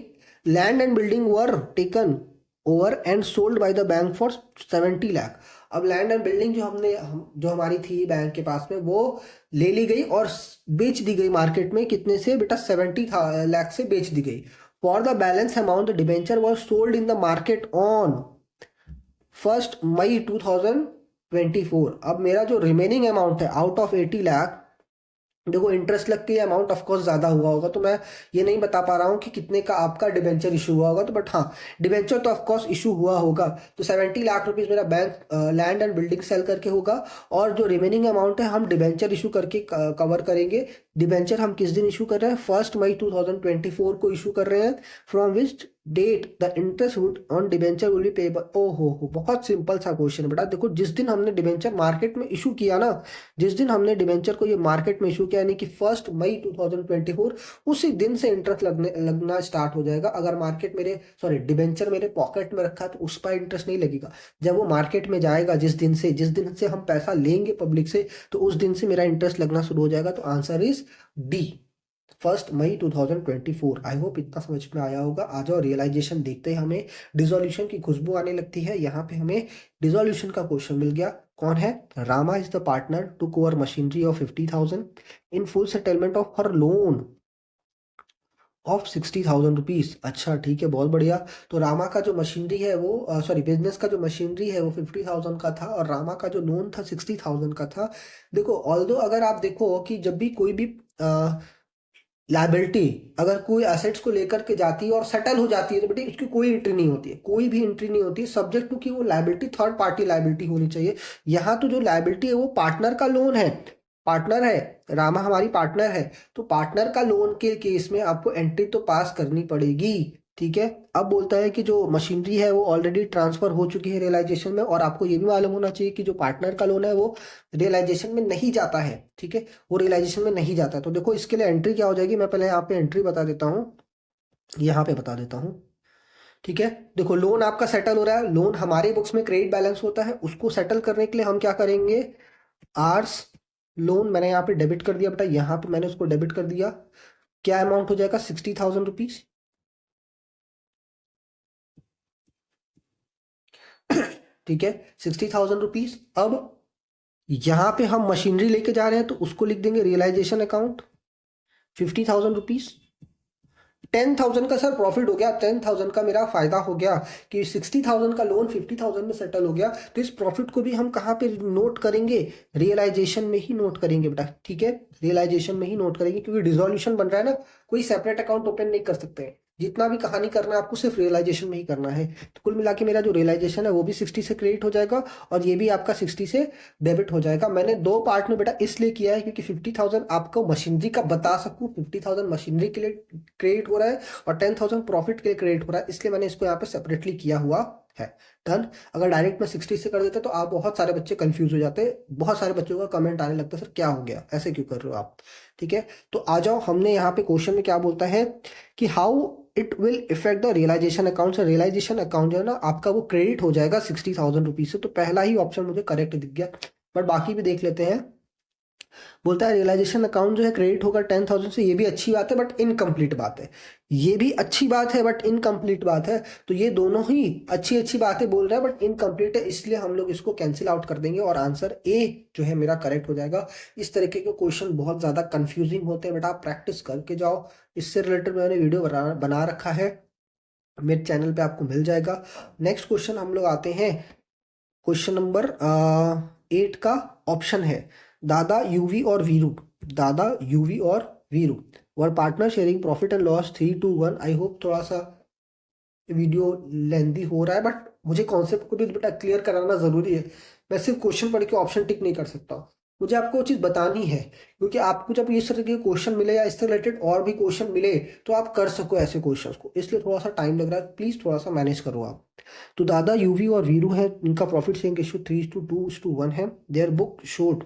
land and building were taken over and sold by the bank for 70 lakh. अब land and building जो हमारी थी bank के पास में, वो ले ली गई और बेच दी गई मार्केट में। कितने से बेटा? 70 लाख से बेच दी गई। For the balance amount the debenture was sold in the market on 1 May 2024। अब मेरा जो रिमेनिंग अमाउंट है आउट ऑफ 80 लाख, देखो इंटरेस्ट लग के अमाउंट ऑफ कोर्स ज्यादा हुआ होगा, तो मैं ये नहीं बता पा रहा हूँ कि कितने का आपका डिबेंचर इशू हुआ होगा, तो बट हाँ डिबेंचर तो ऑफ कोर्स इशू हुआ होगा। तो 70 लाख रुपीस मेरा bank land and building sale करके होगा, और जो रिमेनिंग अमाउंट है हम डिबेंचर इशू करके कवर करेंगे। डिबेंचर हम किस दिन इशू कर रहे हैं? 1 मई 2024 को इशू कर रहे हैं। From which date the interest on debenture will be payable. हो बहुत सिंपल सा क्वेश्चन है बेटा। देखो जिस दिन हमने डिबेंचर मार्केट में इशू किया ना, जिस दिन हमने डिबेंचर को ये मार्केट में इशू किया, यानी कि 1 मई 2024, उसी दिन से इंटरेस्ट लगना स्टार्ट हो जाएगा। अगर मार्केट मेरे डिबेंचर मेरे पॉकेट में रखा है तो उस पर इंटरेस्ट नहीं लगेगा। जब वो मार्केट में जाएगा, जिस दिन से हम पैसा लेंगे पब्लिक से, तो उस दिन से मेरा इंटरेस्ट लगना शुरू हो जाएगा। तो आंसर इज डी, 1 मई 2024। आई होप इतना समझ में आया होगा। आ जाओ रियलाइजेशन देखते हैं। हमें डिसोल्यूशन की खुशबू आने लगती है। यहाँ पे हमें डिसोल्यूशन का क्वेश्चन मिल गया। कौन है? Rama is the partner to over machinery of 50,000 in full settlement of her loan of 60,000 rupees. अच्छा ठीक है, बहुत बढ़िया। तो रामा का जो मशीनरी है वो बिजनेस का जो मशीनरी है वो 50,000 का था, और रामा का जो लोन था 60,000 का था। देखो ऑल्दो अगर आप देखो कि जब भी कोई भी लाइबिलिटी अगर कोई एसेट्स को लेकर के जाती है और सेटल हो जाती है, तो बेटे उसकी कोई एंट्री नहीं होती है, कोई भी एंट्री नहीं होती है, सब्जेक्ट टू कि वो लाइबिलिटी थर्ड पार्टी लाइबिलिटी होनी चाहिए। यहाँ तो जो लाइबिलिटी है वो पार्टनर का लोन है, पार्टनर है, रामा हमारी पार्टनर है, तो पार्टनर का लोन के केस में आपको एंट्री तो पास करनी पड़ेगी, ठीक है। अब बोलता है कि जो मशीनरी है वो ऑलरेडी ट्रांसफर हो चुकी है रियलाइजेशन में, और आपको ये भी मालूम होना चाहिए कि जो पार्टनर का लोन है वो रियलाइजेशन में नहीं जाता है। ठीक है, वो रियलाइजेशन में नहीं जाता है। तो देखो इसके लिए एंट्री क्या हो जाएगी, मैं पहले यहाँ पे एंट्री बता देता हूँ, यहाँ पे बता देता हूँ। ठीक है, देखो लोन आपका सेटल हो रहा है, लोन हमारे बुक्स में क्रेडिट बैलेंस होता है, उसको सेटल करने के लिए हम क्या करेंगे, आर्स लोन मैंने यहाँ पे डेबिट कर दिया बेटा, यहाँ पे मैंने उसको डेबिट कर दिया। क्या अमाउंट हो जाएगा, 60,000 रुपीज। ठीक है, 60,000 रुपीज। अब यहाँ पे हम मशीनरी लेके जा रहे हैं तो उसको लिख देंगे रियलाइजेशन अकाउंट, 50,000 रुपीज। 10,000 का सर प्रॉफिट हो गया, 10,000 का मेरा फायदा हो गया कि 60,000 का लोन 50,000 में सेटल हो गया। तो इस प्रॉफिट को भी हम कहाँ पे नोट करेंगे, रियलाइजेशन में ही नोट करेंगे बेटा। ठीक है, रियलाइजेशन में ही नोट करेंगे, क्योंकि डिसोल्यूशन बन रहा है ना, कोई सेपरेट अकाउंट ओपन नहीं कर सकते हैं। जितना भी कहानी करना है आपको सिर्फ रियलाइजेशन में ही करना है। तो कुल मिला के मेरा जो रियलाइजेशन है वो भी 60 से क्रेडिट हो जाएगा, और ये भी आपका 60 से डेबिट हो जाएगा। मैंने दो पार्ट में बेटा इसलिए किया है क्योंकि 50,000 आपको मशीनरी का बता सकूं, 50,000 मशीनरी के लिए क्रेडिट हो रहा है और 10,000 प्रॉफिट के लिए क्रेडिट हो रहा है, इसलिए मैंने इसको यहाँ पे सेपरेटली किया हुआ है। डन। अगर डायरेक्ट मैं 60 से कर देता तो आप बहुत सारे बच्चे कंफ्यूज हो जाते, बहुत सारे बच्चों का कमेंट आने लगता सर क्या हो गया, ऐसे क्यों कर रहे हो आप। ठीक है, तो आ जाओ, हमने यहाँ पे क्वेश्चन में क्या बोलता है कि how it will effect the realization account. से रियलाइजेशन अकाउंट जो है ना आपका वो क्रेडिट हो जाएगा 60,000 रुपीज से। तो पहला ही ऑप्शन मुझे करेक्ट दिख गया, बट बाकी भी देख लेते हैं। बोलता है रियलाइजेशन अकाउंट जो है क्रेडिट होगा 10,000 से, ये भी अच्छी बात है बट इनकम्प्लीट बात है। ये भी अच्छी बात है बट इनकम्प्लीट बात है। तो ये दोनों ही अच्छी अच्छी बातें बोल रहा है बट इनकम्प्लीट है, इसलिए हम लोग इसको कैंसिल आउट कर देंगे और आंसर ए जो है मेरा करेक्ट हो जाएगा। इस तरीके के क्वेश्चन बहुत ज्यादा कंफ्यूजिंग होते हैं, बट आप प्रैक्टिस करके जाओ। इससे रिलेटेड मैंने वीडियो बना रखा है, मेरे चैनल पे आपको मिल जाएगा। नेक्स्ट क्वेश्चन हम लोग आते हैं, क्वेश्चन नंबर 8 का ऑप्शन है दादा यूवी और वीरू। दादा यूवी और Veeru were partner sharing profit and loss 3-1। I hope थोड़ा सा वीडियो लेंदी हो रहा है, बट मुझे कॉन्सेप्ट को भी बेटा क्लियर कराना जरूरी है। मैं सिर्फ क्वेश्चन पढ़ के ऑप्शन टिक नहीं कर सकता, मुझे आपको वो चीज़ बतानी है, क्योंकि आपको जब इस तरह के क्वेश्चन मिले या इससे रिलेटेड और भी क्वेश्चन मिले तो आप कर सको ऐसे क्वेश्चंस को, इसलिए थोड़ा सा टाइम लग रहा है, प्लीज थोड़ा सा मैनेज करो आप। तो दादा यूवी और वीरू है, इनका प्रॉफिट शेयरिंग रेशियो 3:2:1 है। Their book showed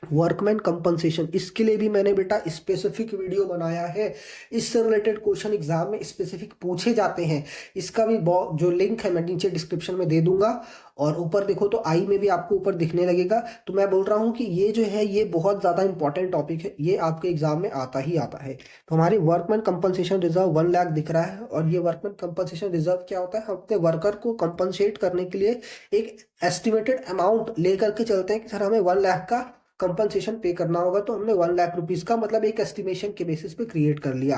workman compensation, इसके लिए भी मैंने बेटा स्पेसिफिक वीडियो बनाया है। इससे रिलेटेड क्वेश्चन एग्जाम में स्पेसिफिक पूछे जाते हैं। इसका भी जो लिंक है मैं नीचे डिस्क्रिप्शन में दे दूंगा, और ऊपर देखो तो आई में भी आपको ऊपर दिखने लगेगा। तो मैं बोल रहा हूँ कि ये जो है ये बहुत ज्यादा इंपॉर्टेंट टॉपिक है, ये आपके एग्जाम में आता ही आता है। तो हमारी वर्कमैन कंपनसेशन रिजर्व 1 लाख दिख रहा है, और ये वर्कमैन कंपनसेशन रिजर्व क्या होता है, हम अपने वर्कर को कंपनसेट करने के लिए एक एस्टिमेटेड अमाउंट लेकर के चलते हैं कि सर हमें 1 लाख का कंपनसेशन पे करना होगा। तो हमने 1 लाख रुपीज का मतलब एक एस्टिमेशन के बेसिस पे क्रिएट कर लिया।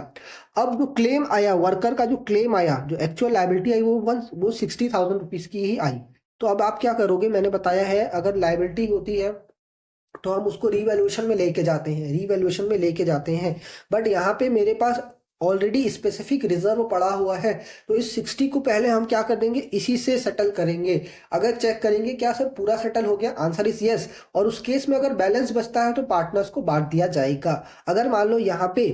अब जो क्लेम आया वर्कर का, जो क्लेम आया, जो एक्चुअल लायबिलिटी आई वो 60,000 रुपीज की ही आई। तो अब आप क्या करोगे, मैंने बताया है अगर लायबिलिटी होती है तो हम उसको रीवैल्यूएशन में लेके जाते हैं, रीवैल्यूएशन में लेके जाते हैं। बट यहाँ पे मेरे पास ऑलरेडी स्पेसिफिक रिजर्व पड़ा हुआ है, तो इस 60 को पहले हम क्या कर देंगे, इसी से सेटल करेंगे। अगर चेक करेंगे क्या सर पूरा सेटल हो गया, आंसर इज यस। और उस केस में अगर बैलेंस बचता है तो पार्टनर्स को बांट दिया जाएगा। अगर मान लो यहाँ पे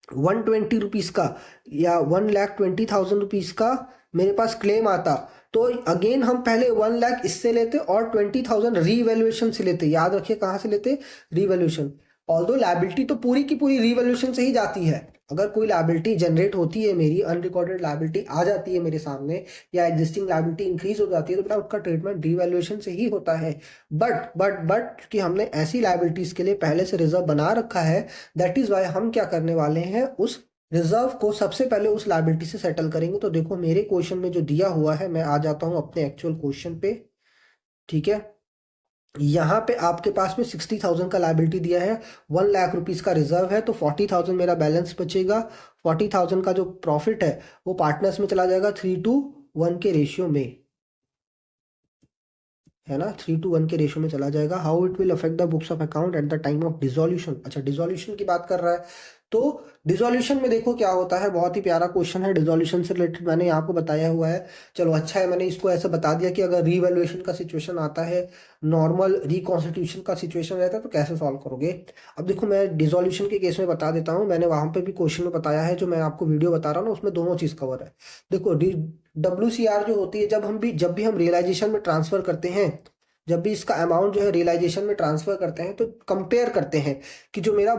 120 रुपीज का या 1,20,000 रुपीज का मेरे पास क्लेम आता, तो अगेन हम पहले 1 लाख इससे लेते और 20,000 रीवैल्यूएशन से लेते। याद रखिए कहाँ से लेते, रीवैल्यूएशन। ऑल्दो लायबिलिटी तो पूरी की पूरी रीवैल्यूएशन से ही जाती है। अगर कोई लायबिलिटी जनरेट होती है, मेरी अनरिकॉर्डेड लायबिलिटी आ जाती है मेरे सामने, या एग्जिस्टिंग लायबिलिटी इंक्रीज हो जाती है, तो बेटा उसका ट्रीटमेंट रीवैल्यूएशन से ही होता है। बट कि हमने ऐसी लायबिलिटीज के लिए पहले से रिजर्व बना रखा है, दैट इज वाई हम क्या करने वाले हैं, उस रिजर्व को सबसे पहले उस लायबिलिटी से सेटल करेंगे। तो देखो मेरे क्वेश्चन में जो दिया हुआ है, मैं आ जाता हूं अपने एक्चुअल क्वेश्चन पे। ठीक है, यहाँ पे आपके पास में 60,000 का लायबिलिटी दिया है, 1 लाख रुपीज का रिजर्व है, तो 40,000 मेरा बैलेंस बचेगा। 40,000 का जो प्रॉफिट है वो पार्टनर्स में चला जाएगा 3:1 के रेशियो में, है ना, 3:1 के रेशियो में चला जाएगा। How it will affect the books of account at the time of dissolution. अच्छा डिसोल्यूशन की बात कर रहा है, तो डिसोल्यूशन में देखो क्या होता है, बहुत ही प्यारा क्वेश्चन है, डिसोल्यूशन से रिलेटेड मैंने यहाँ को बताया हुआ है। चलो अच्छा है, मैंने इसको ऐसे बता दिया कि अगर रीवैल्यूएशन का सिचुएशन आता है, नॉर्मल रिकॉन्स्टिट्यूशन का सिचुएशन रहता है तो कैसे सॉल्व करोगे। अब देखो मैं डिसोल्यूशन के केस में बता देता हूँ, मैंने वहां पे भी क्वेश्चन में बताया है, जो मैं आपको वीडियो बता रहा हूँ ना उसमें दोनों चीज कवर है। देखो WCR जो होती है, जब भी हम रियलाइजेशन में ट्रांसफर करते हैं, जब भी इसका अमाउंट जो है रियलाइजेशन में ट्रांसफर करते हैं तो कंपेयर करते हैं कि जो मेरा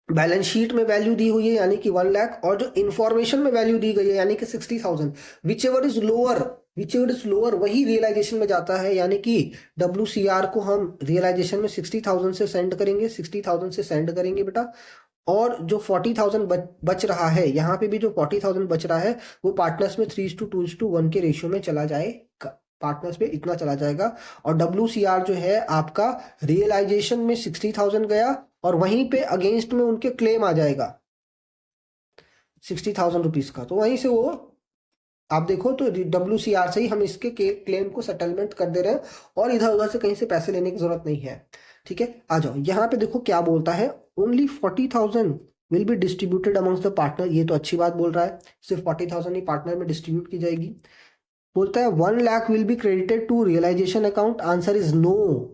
बैलेंस शीट में वैल्यू दी हुई है यानी कि 1 लाख, और जो इंफॉर्मेशन में वैल्यू दी गई है यानी कि 60,000, विच एवर इज लोअर वही रियलाइजेशन में जाता है। यानी कि WCR को हम रियलाइजेशन में 60,000 से सेंड करेंगे, 60,000 से सेंड करेंगे बेटा, और जो 40,000 बच रहा है, यहाँ पे भी जो 40,000 बच रहा है वो पार्टनर्स में 3:2:1 के रेशियो में चला जाएगा, पार्टनर्स में इतना चला जाएगा। और WCR जो है आपका रियलाइजेशन में 60,000 गया और वहीं पे अगेंस्ट में उनके क्लेम आ जाएगा 60,000 रुपीज का, तो वहीं से वो आप देखो तो WCR से ही हम इसके क्लेम को सेटलमेंट कर दे रहे हैं और इधर उधर से कहीं से पैसे लेने की जरूरत नहीं है। ठीक है, आ जाओ यहाँ पे देखो क्या बोलता है, only 40,000 will be distributed amongst the partner. ये तो अच्छी बात बोल रहा है, सिर्फ 40,000 ही पार्टनर में डिस्ट्रीब्यूट की जाएगी। बोलता है 1 lakh will be credited to realization account, answer is no.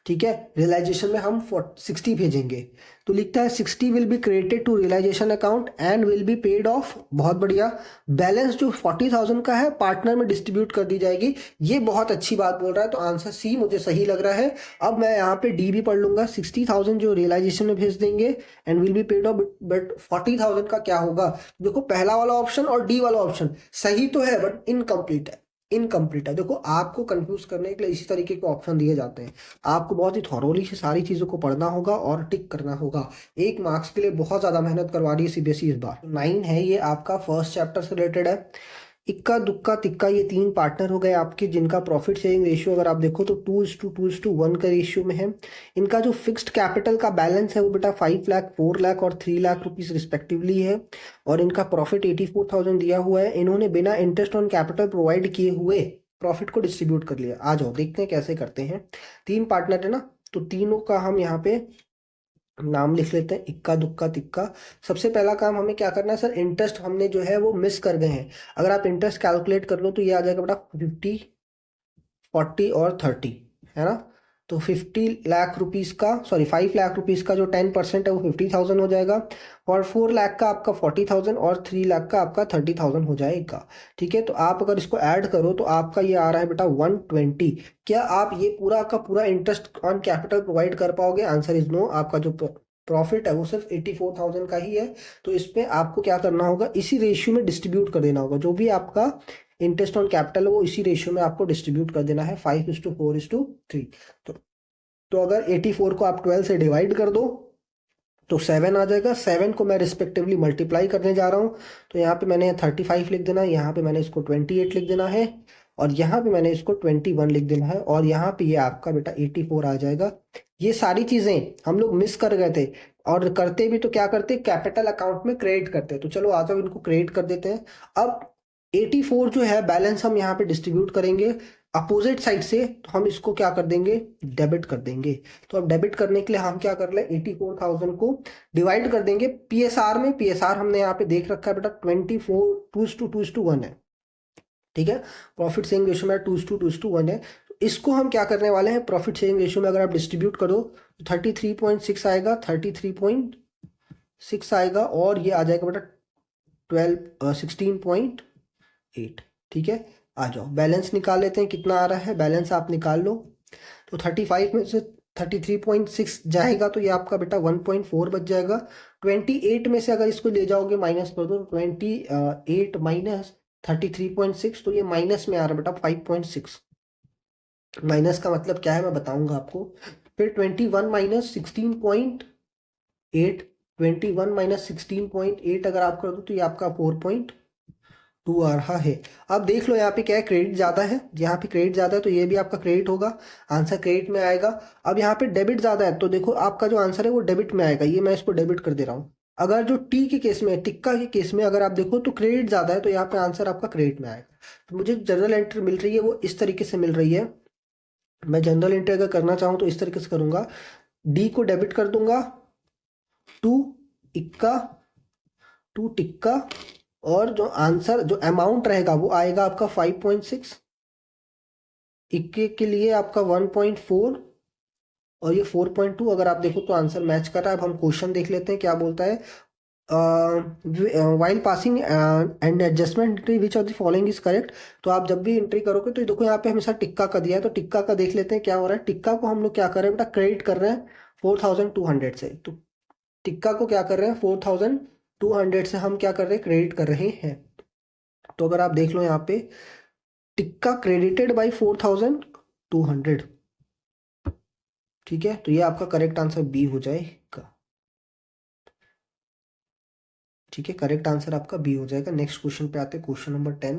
ठीक है, रियलाइजेशन में हम 60 भेजेंगे, तो लिखता है 60 will be credited to realization account and will be paid off. बहुत बढ़िया, बैलेंस जो 40,000 का है पार्टनर में डिस्ट्रीब्यूट कर दी जाएगी। ये बहुत अच्छी बात बोल रहा है, तो आंसर सी मुझे सही लग रहा है। अब मैं यहाँ पे डी भी पढ़ लूंगा, 60,000 जो रियलाइजेशन में भेज देंगे and will be paid of, but 40,000 का क्या होगा। देखो पहला वाला ऑप्शन और डी वाला ऑप्शन सही तो है बट इनकम्प्लीट है, इनकम्प्लीट है। देखो आपको कंफ्यूज करने के लिए इसी तरीके के ऑप्शन दिए जाते हैं, आपको बहुत ही थॉरोली से सारी चीजों को पढ़ना होगा और टिक करना होगा। 1 मार्क्स के लिए बहुत ज्यादा मेहनत करवा रही है CBSE इस बार। 9 है, ये आपका फर्स्ट चैप्टर से रिलेटेड है। इक्का दुक्का तिक्का, ये 3 पार्टनर हो गए आपके जिनका प्रॉफिट शेयरिंग रेशियो अगर आप देखो तो 2:2:1 का रेशियो में है। इनका जो फिक्स्ड कैपिटल का बैलेंस है वो बेटा 5 लाख, 4 लाख और 3 लाख रुपीज रिस्पेक्टिवली है, और इनका प्रॉफिट 84,000 दिया हुआ है। इन्होंने बिना इंटरेस्ट ऑन कैपिटल प्रोवाइड किए हुए प्रॉफिट को डिस्ट्रीब्यूट कर लिया। आ जाओ देखते हैं कैसे करते हैं। 3 पार्टनर है ना, तो तीनों का हम यहाँ पे नाम लिख लेते हैं, इक्का दुक्का तिक्का। सबसे पहला काम हमें क्या करना है सर, इंटरेस्ट हमने जो है वो मिस कर गए हैं। अगर आप इंटरेस्ट कैलकुलेट कर लो तो ये आ जाएगा बेटा 50, 40 और 30, है ना। तो 50 लाख रुपीज का, सॉरी 5 लाख रुपीज का जो 10% है वो 50,000 हो जाएगा, और 4 लाख का आपका 40,000 और 3 लाख का आपका 30,000 हो जाएगा। ठीक है, तो आप अगर इसको ऐड करो तो आपका ये आ रहा है बेटा 120। क्या आप ये पूरा का पूरा इंटरेस्ट ऑन कैपिटल प्रोवाइड कर पाओगे, आंसर इज नो। आपका जो प्रॉफिट है वो सिर्फ 84,000 का ही है, तो इसमें आपको क्या करना होगा, इसी रेशियो में डिस्ट्रीब्यूट कर देना होगा। जो भी आपका इंटरेस्ट ऑन कैपिटल है वो इसी रेशियो में आपको डिस्ट्रीब्यूट कर देना है, 5:4:3। तो, तो अगर 84 को आप 12 से डिवाइड कर दो तो 7 आ जाएगा। 7 को मैं रिस्पेक्टिवली मल्टीप्लाई करने जा रहा हूँ, तो यहाँ पे मैंने 35 लिख देना है, यहाँ पे मैंने इसको 28 लिख देना है, और यहाँ पे मैंने इसको 21 लिख देना है, और यहाँ पे ये आपका बेटा 84 आ जाएगा। ये सारी चीजें हम लोग मिस कर गए थे, और करते भी तो क्या करते, कैपिटल अकाउंट में क्रेडिट करते। तो चलो आ जाओ इनको क्रेडिट कर देते हैं। अब 84 जो है बैलेंस हम यहाँ पे डिस्ट्रीब्यूट करेंगे अपोजिट साइड से, तो हम इसको क्या कर देंगे, डेबिट कर देंगे। तो अब डेबिट करने के लिए हम क्या कर ले, 84,000 को डिवाइड कर देंगे PSR में। PSR हमने यहाँ पे देख रखा है बेटा 24 2:1 है। ठीक है, प्रॉफिट शेयरिंग रेशियो में 2:1 है। तो इसको हम क्या करने वाले हैं, प्रॉफिट शेयरिंग रेशियो में अगर आप डिस्ट्रीब्यूट करो तो 33.6 आएगा, 33.6 आएगा, और ये आ जाएगा बेटा 16.8। ठीक है, आ जाओ बैलेंस निकाल लेते हैं, कितना आ रहा है बैलेंस आप निकाल लो। तो 35 में से 33.6 जाएगा तो ये आपका बेटा 1.4 बच जाएगा। 28 में से अगर इसको ले जाओगे माइनस कर दो, 28 माइनस 33.6, तो ये माइनस में आ रहा है बेटा 5.6। माइनस का मतलब क्या है मैं बताऊंगा आपको। फिर 21 माइनस 16.8, 21 माइनस 16.8 अगर आप कर दो तो ये आपका 4.2 आ रहा है। अब देख लो यहाँ पे क्या है, क्रेडिट ज्यादा है, यहाँ पे क्रेडिट ज्यादा है तो ये भी आपका क्रेडिट होगा, आंसर क्रेडिट में आएगा। अब यहाँ पे डेबिट ज्यादा है तो देखो आपका जो आंसर है वो डेबिट में आएगा, ये मैं इसको डेबिट कर दे रहा हूँ। अगर जो टी के केस में, टिक्का के केस में अगर आप देखो तो क्रेडिट ज्यादा है तो यहाँ पे आंसर आपका क्रेडिट में आएगा। तो मुझे जनरल एंट्री मिल रही है वो इस तरीके से मिल रही है। मैं जनरल एंट्री अगर करना चाहूँ तो इस तरीके से करूंगा, डी को डेबिट कर दूंगा टू इक्का, टू टिक्का, और जो आंसर जो अमाउंट रहेगा वो आएगा आपका 5.6, इक्के के लिए आपका 1.4 और ये 4.2। अगर आप देखो तो आंसर मैच कर रहा है। अब हम क्वेश्चन देख लेते हैं क्या बोलता है। While passing and adjustment entry which of the following is correct. तो आप जब भी एंट्री करोगे तो देखो यहाँ पे हमेशा टिक्का का दिया है, तो टिक्का का देख लेते हैं क्या हो रहा है। टिक्का को हम लोग क्या कर रहे हैं बेटा, क्रेडिट कर रहे हैं 4200 से। तो टिक्का को क्या कर रहे हैं, 4200 से हम क्या कर रहे हैं, क्रेडिट कर रहे हैं। तो अगर आप देख लो यहाँ पे टिक्का क्रेडिटेड बाई 4200, ठीक है। तो ये आपका करेक्ट आंसर बी हो जाएगा, ठीक है। करेक्ट आंसर आपका बी हो जाएगा। नेक्स्ट क्वेश्चन पे आते हैं, क्वेश्चन नंबर 10।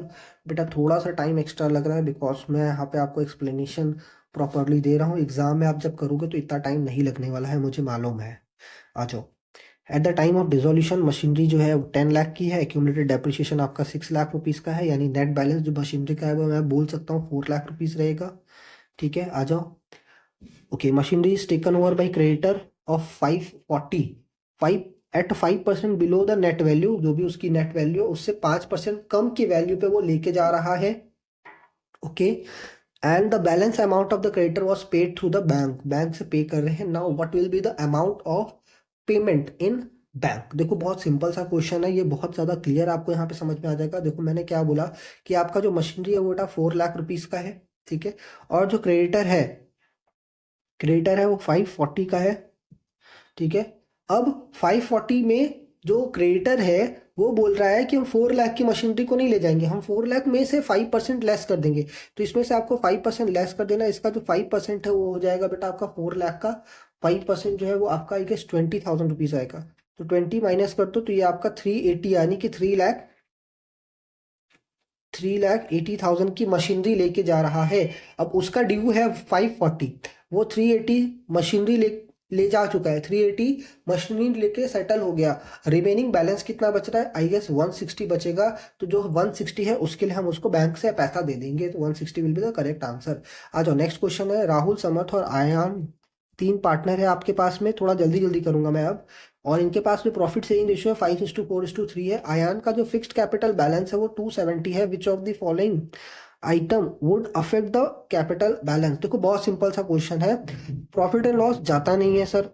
बेटा थोड़ा सा टाइम एक्स्ट्रा लग रहा है बिकॉज मैं यहाँ पे आपको एक्सप्लेनेशन प्रॉपरली दे रहा हूँ। एग्जाम में आप जब करोगे तो इतना टाइम नहीं लगने वाला है, मुझे मालूम है। आ जाओ। At the time of dissolution machinery जो है 10 लाख की है, एक्यूमुलेटेड डेप्रिसिएशन आपका 6 लाख रुपीज़ का है, यानी नेट बैलेंस जो मशीनरी का है वो मैं बोल सकता हूँ 4 लाख रुपीज़ रहेगा, ठीक है। आ जाओ। Okay, machinery is taken over by creditor of 545 at 5% below the net value. जो भी उसकी नेट वैल्यू है उससे 5% कम की वैल्यू पे वो लेके जा रहा है, okay. And the balance amount of the creditor was paid through the bank, bank से पे कर रहे हैं। Now what will be the amount of payment in bank. देखो बहुत सिंपल सा क्वेश्चन है ये, बहुत ज़्यादा क्लियर आपको यहाँ पे समझ में आ जाएगा। देखो मैंने क्या बोला कि आपका जो मशीनरी है वो बेटा 4 लाख रुपीज़ का है, ठीक है। और जो क्रेडिटर है वो 540 का है, ठीक है। अब 540 में जो क्रेडिटर है वो बोल रहा है कि हम 4 लाख की मशीनरी को नहीं ले जाएंगे, हम 4 लाख में से 5% लेस कर देंगे। तो इसमें से आपको 5% लेस कर देना। इसका जो 5% है वो हो जाएगा बेटा आपका 4 लाख का 5% जो है वो आपका आई गेस 20,000 रुपीज़ आएगा। तो 20 माइनस कर दो तो ये आपका 380, यानी कि 3,80,000 की मशीनरी लेके जा रहा है। अब उसका ड्यू है 540, वो 380 मशीनरी ले जा चुका है, 380 मशीनरी लेके सेटल हो गया। रिमेनिंग बैलेंस कितना बच रहा है, आई गेस 160 बचेगा। तो जो 160 है उसके लिए हम उसको बैंक से पैसा दे देंगे, तो 160 will be the correct answer. आ जाओ। नेक्स्ट क्वेश्चन है, राहुल, समर्थ और आयान 3 पार्टनर है आपके पास में। थोड़ा जल्दी जल्दी करूंगा मैं अब। और इनके पास में प्रॉफिट सेविंग रेशियो है 5:4:3 है। आयान का जो फिक्स्ड कैपिटल बैलेंस है वो 270 है। Which of the following item would affect the capital balance. देखो बहुत सिंपल सा क्वेश्चन है। प्रॉफिट एंड लॉस जाता नहीं है सर,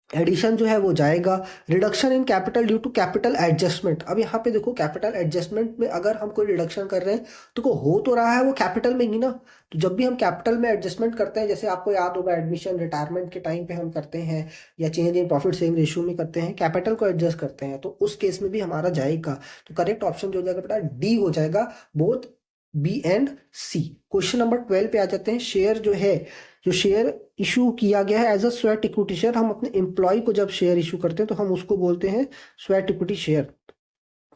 एडिशन जो है वो जाएगा। Reduction in capital due to capital adjustment. अब यहाँ पे देखो कैपिटल एडजस्टमेंट में अगर हम कोई रिडक्शन कर रहे हैं तो को हो तो रहा है वो कैपिटल में ही ना। तो जब भी हम कैपिटल में एडजस्टमेंट करते हैं, जैसे आपको याद होगा एडमिशन रिटायरमेंट के टाइम पे हम करते हैं, या change in profit saving ratio में करते हैं, कैपिटल को एडजस्ट करते हैं, तो उस केस में भी हमारा जाएगा। तो करेक्ट ऑप्शन जो हो जाएगा बेटा डी हो जाएगा, both B and C. Question number 12 पे आ जाते हैं। शेयर जो है, जो शेयर इशू किया गया है as a sweat equity share, हम अपने एम्प्लॉय को जब शेयर इशू करते हैं तो हम उसको बोलते हैं स्वेट इक्विटी शेयर,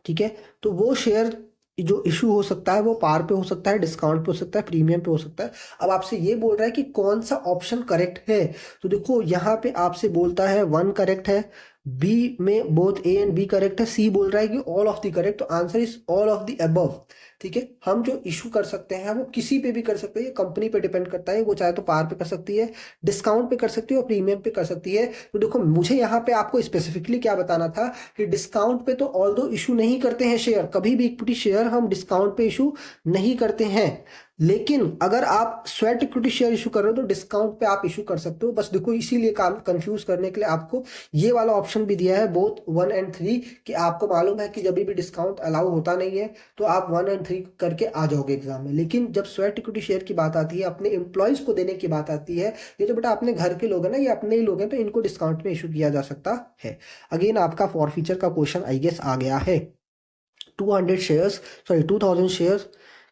ठीक है। तो वो शेयर जो इशू हो सकता है वो पार पे हो सकता है, डिस्काउंट पे हो सकता है, प्रीमियम पे हो सकता है। अब आपसे ये बोल रहा है कि कौन सा ऑप्शन करेक्ट है। तो देखो यहाँ पे आपसे बोलता है 1 करेक्ट है, बी में both A and B correct है, सी बोल रहा है कि ऑल ऑफ द करेक्ट। तो answer is all of the above, ठीक है। हम जो इशू कर सकते हैं वो किसी पे भी कर सकते हैं, कंपनी पे डिपेंड करता है। वो चाहे तो पार पे कर सकती है, डिस्काउंट पे कर सकती है और प्रीमियम पे कर सकती है। तो देखो मुझे यहाँ पे आपको स्पेसिफिकली क्या बताना था कि डिस्काउंट पे तो ऑल दो इशू नहीं करते हैं शेयर, कभी भी इक्विटी शेयर हम डिस्काउंट पे इशू नहीं करते हैं। लेकिन अगर आप स्वेट इक्विटी शेयर इशू कर रहे हो तो डिस्काउंट पे आप इशू कर सकते हो। बस देखो इसीलिए काम कंफ्यूज करने के लिए आपको ये वाला ऑप्शन भी दिया है, बोथ 1 एंड 3, कि आपको मालूम है कि जब भी डिस्काउंट अलाउ होता नहीं है तो आप 1 एंड 3 करके आ जाओगे एग्जाम में। लेकिन जब स्वेट इक्विटी शेयर की बात आती है, अपने एम्प्लॉयज को देने की बात आती है, ये तो बेटा अपने घर के लोग हैं ना, ये अपने ही लोग हैं, तो इनको डिस्काउंट में इशू किया जा सकता है। अगेन आपका फॉरफीचर का क्वेश्चन आई गेस आ गया है। 2000 शेयर्स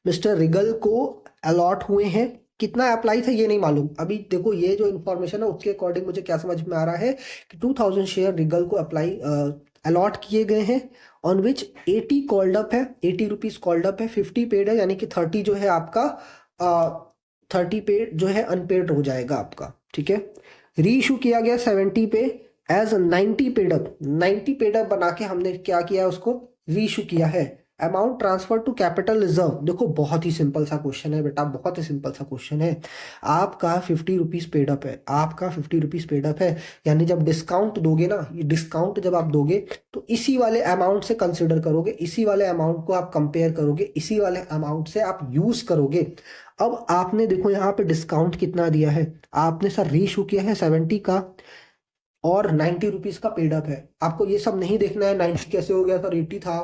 मिस्टर रिगल को अलॉट हुए हैं। कितना अप्लाई था ये नहीं मालूम। अभी देखो ये जो इन्फॉर्मेशन है उसके अकॉर्डिंग मुझे क्या समझ में आ रहा है कि 2000 शेयर रिगल को अप्लाई अलॉट किए गए हैं, ऑन विच 80 कॉल्ड अप है, 80 रुपीज कॉल्ड अप है, 50 पेड है, यानी कि 30 जो है आपका 30 पेड जो है अनपेड हो जाएगा आपका, ठीक है। री इशू किया गया 70 पे as 90 paid up, 90 paid up बना के हमने क्या किया, उसको री इशू किया है। Amount transfer to capital reserve, देखो बहुत ही सिंपल सा क्वेश्चन है बेटा, बहुत ही सिंपल सा क्वेश्चन है। आपका 50 रुपीज पेड अप है, आपका 50 रुपीज पेड अप है, यानी जब डिस्काउंट दोगे ना, ये डिस्काउंट जब आप दोगे तो इसी वाले अमाउंट से कंसिडर करोगे, इसी वाले अमाउंट को आप कंपेयर करोगे, इसी वाले अमाउंट से आप यूज करोगे। अब आपने देखो यहाँ पे डिस्काउंट कितना दिया है, आपने सर रीइशू किया है 70 का और 90 रुपीज का पेड अप है। आपको ये सब नहीं देखना है 90 कैसे हो गया सर, 80 था,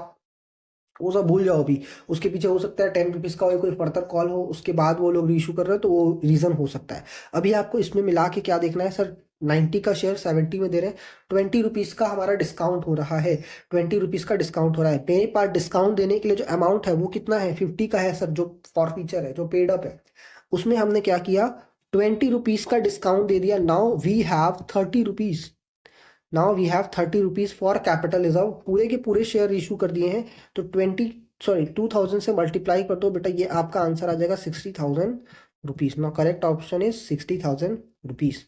वो सब भूल जाओ अभी। उसके पीछे हो सकता है 10 रुपीज का कोई फर्दर कॉल हो, उसके बाद वो लोग रीइशू कर रहे हो तो वो रीजन हो सकता है। अभी आपको इसमें मिला के क्या देखना है सर, 90 का शेयर 70 में दे रहे हैं, 20 रुपीज का हमारा डिस्काउंट हो रहा है, 20 रुपीज का डिस्काउंट हो रहा है। मेरे पास डिस्काउंट देने के लिए जो अमाउंट है वो कितना है, 50 का है सर, जो फॉर फीचर है, जो पेड अप है। उसमें हमने क्या किया, 20 रुपीज का डिस्काउंट दे दिया। Now we have 30 rupees for capital reserve, पूरे के पूरे शेयर इशू कर दिए हैं। तो 2000 से मल्टीप्लाई कर दो बेटा, ये आपका आंसर आ जाएगा 60,000 rupees. Now correct option is 60,000 rupees.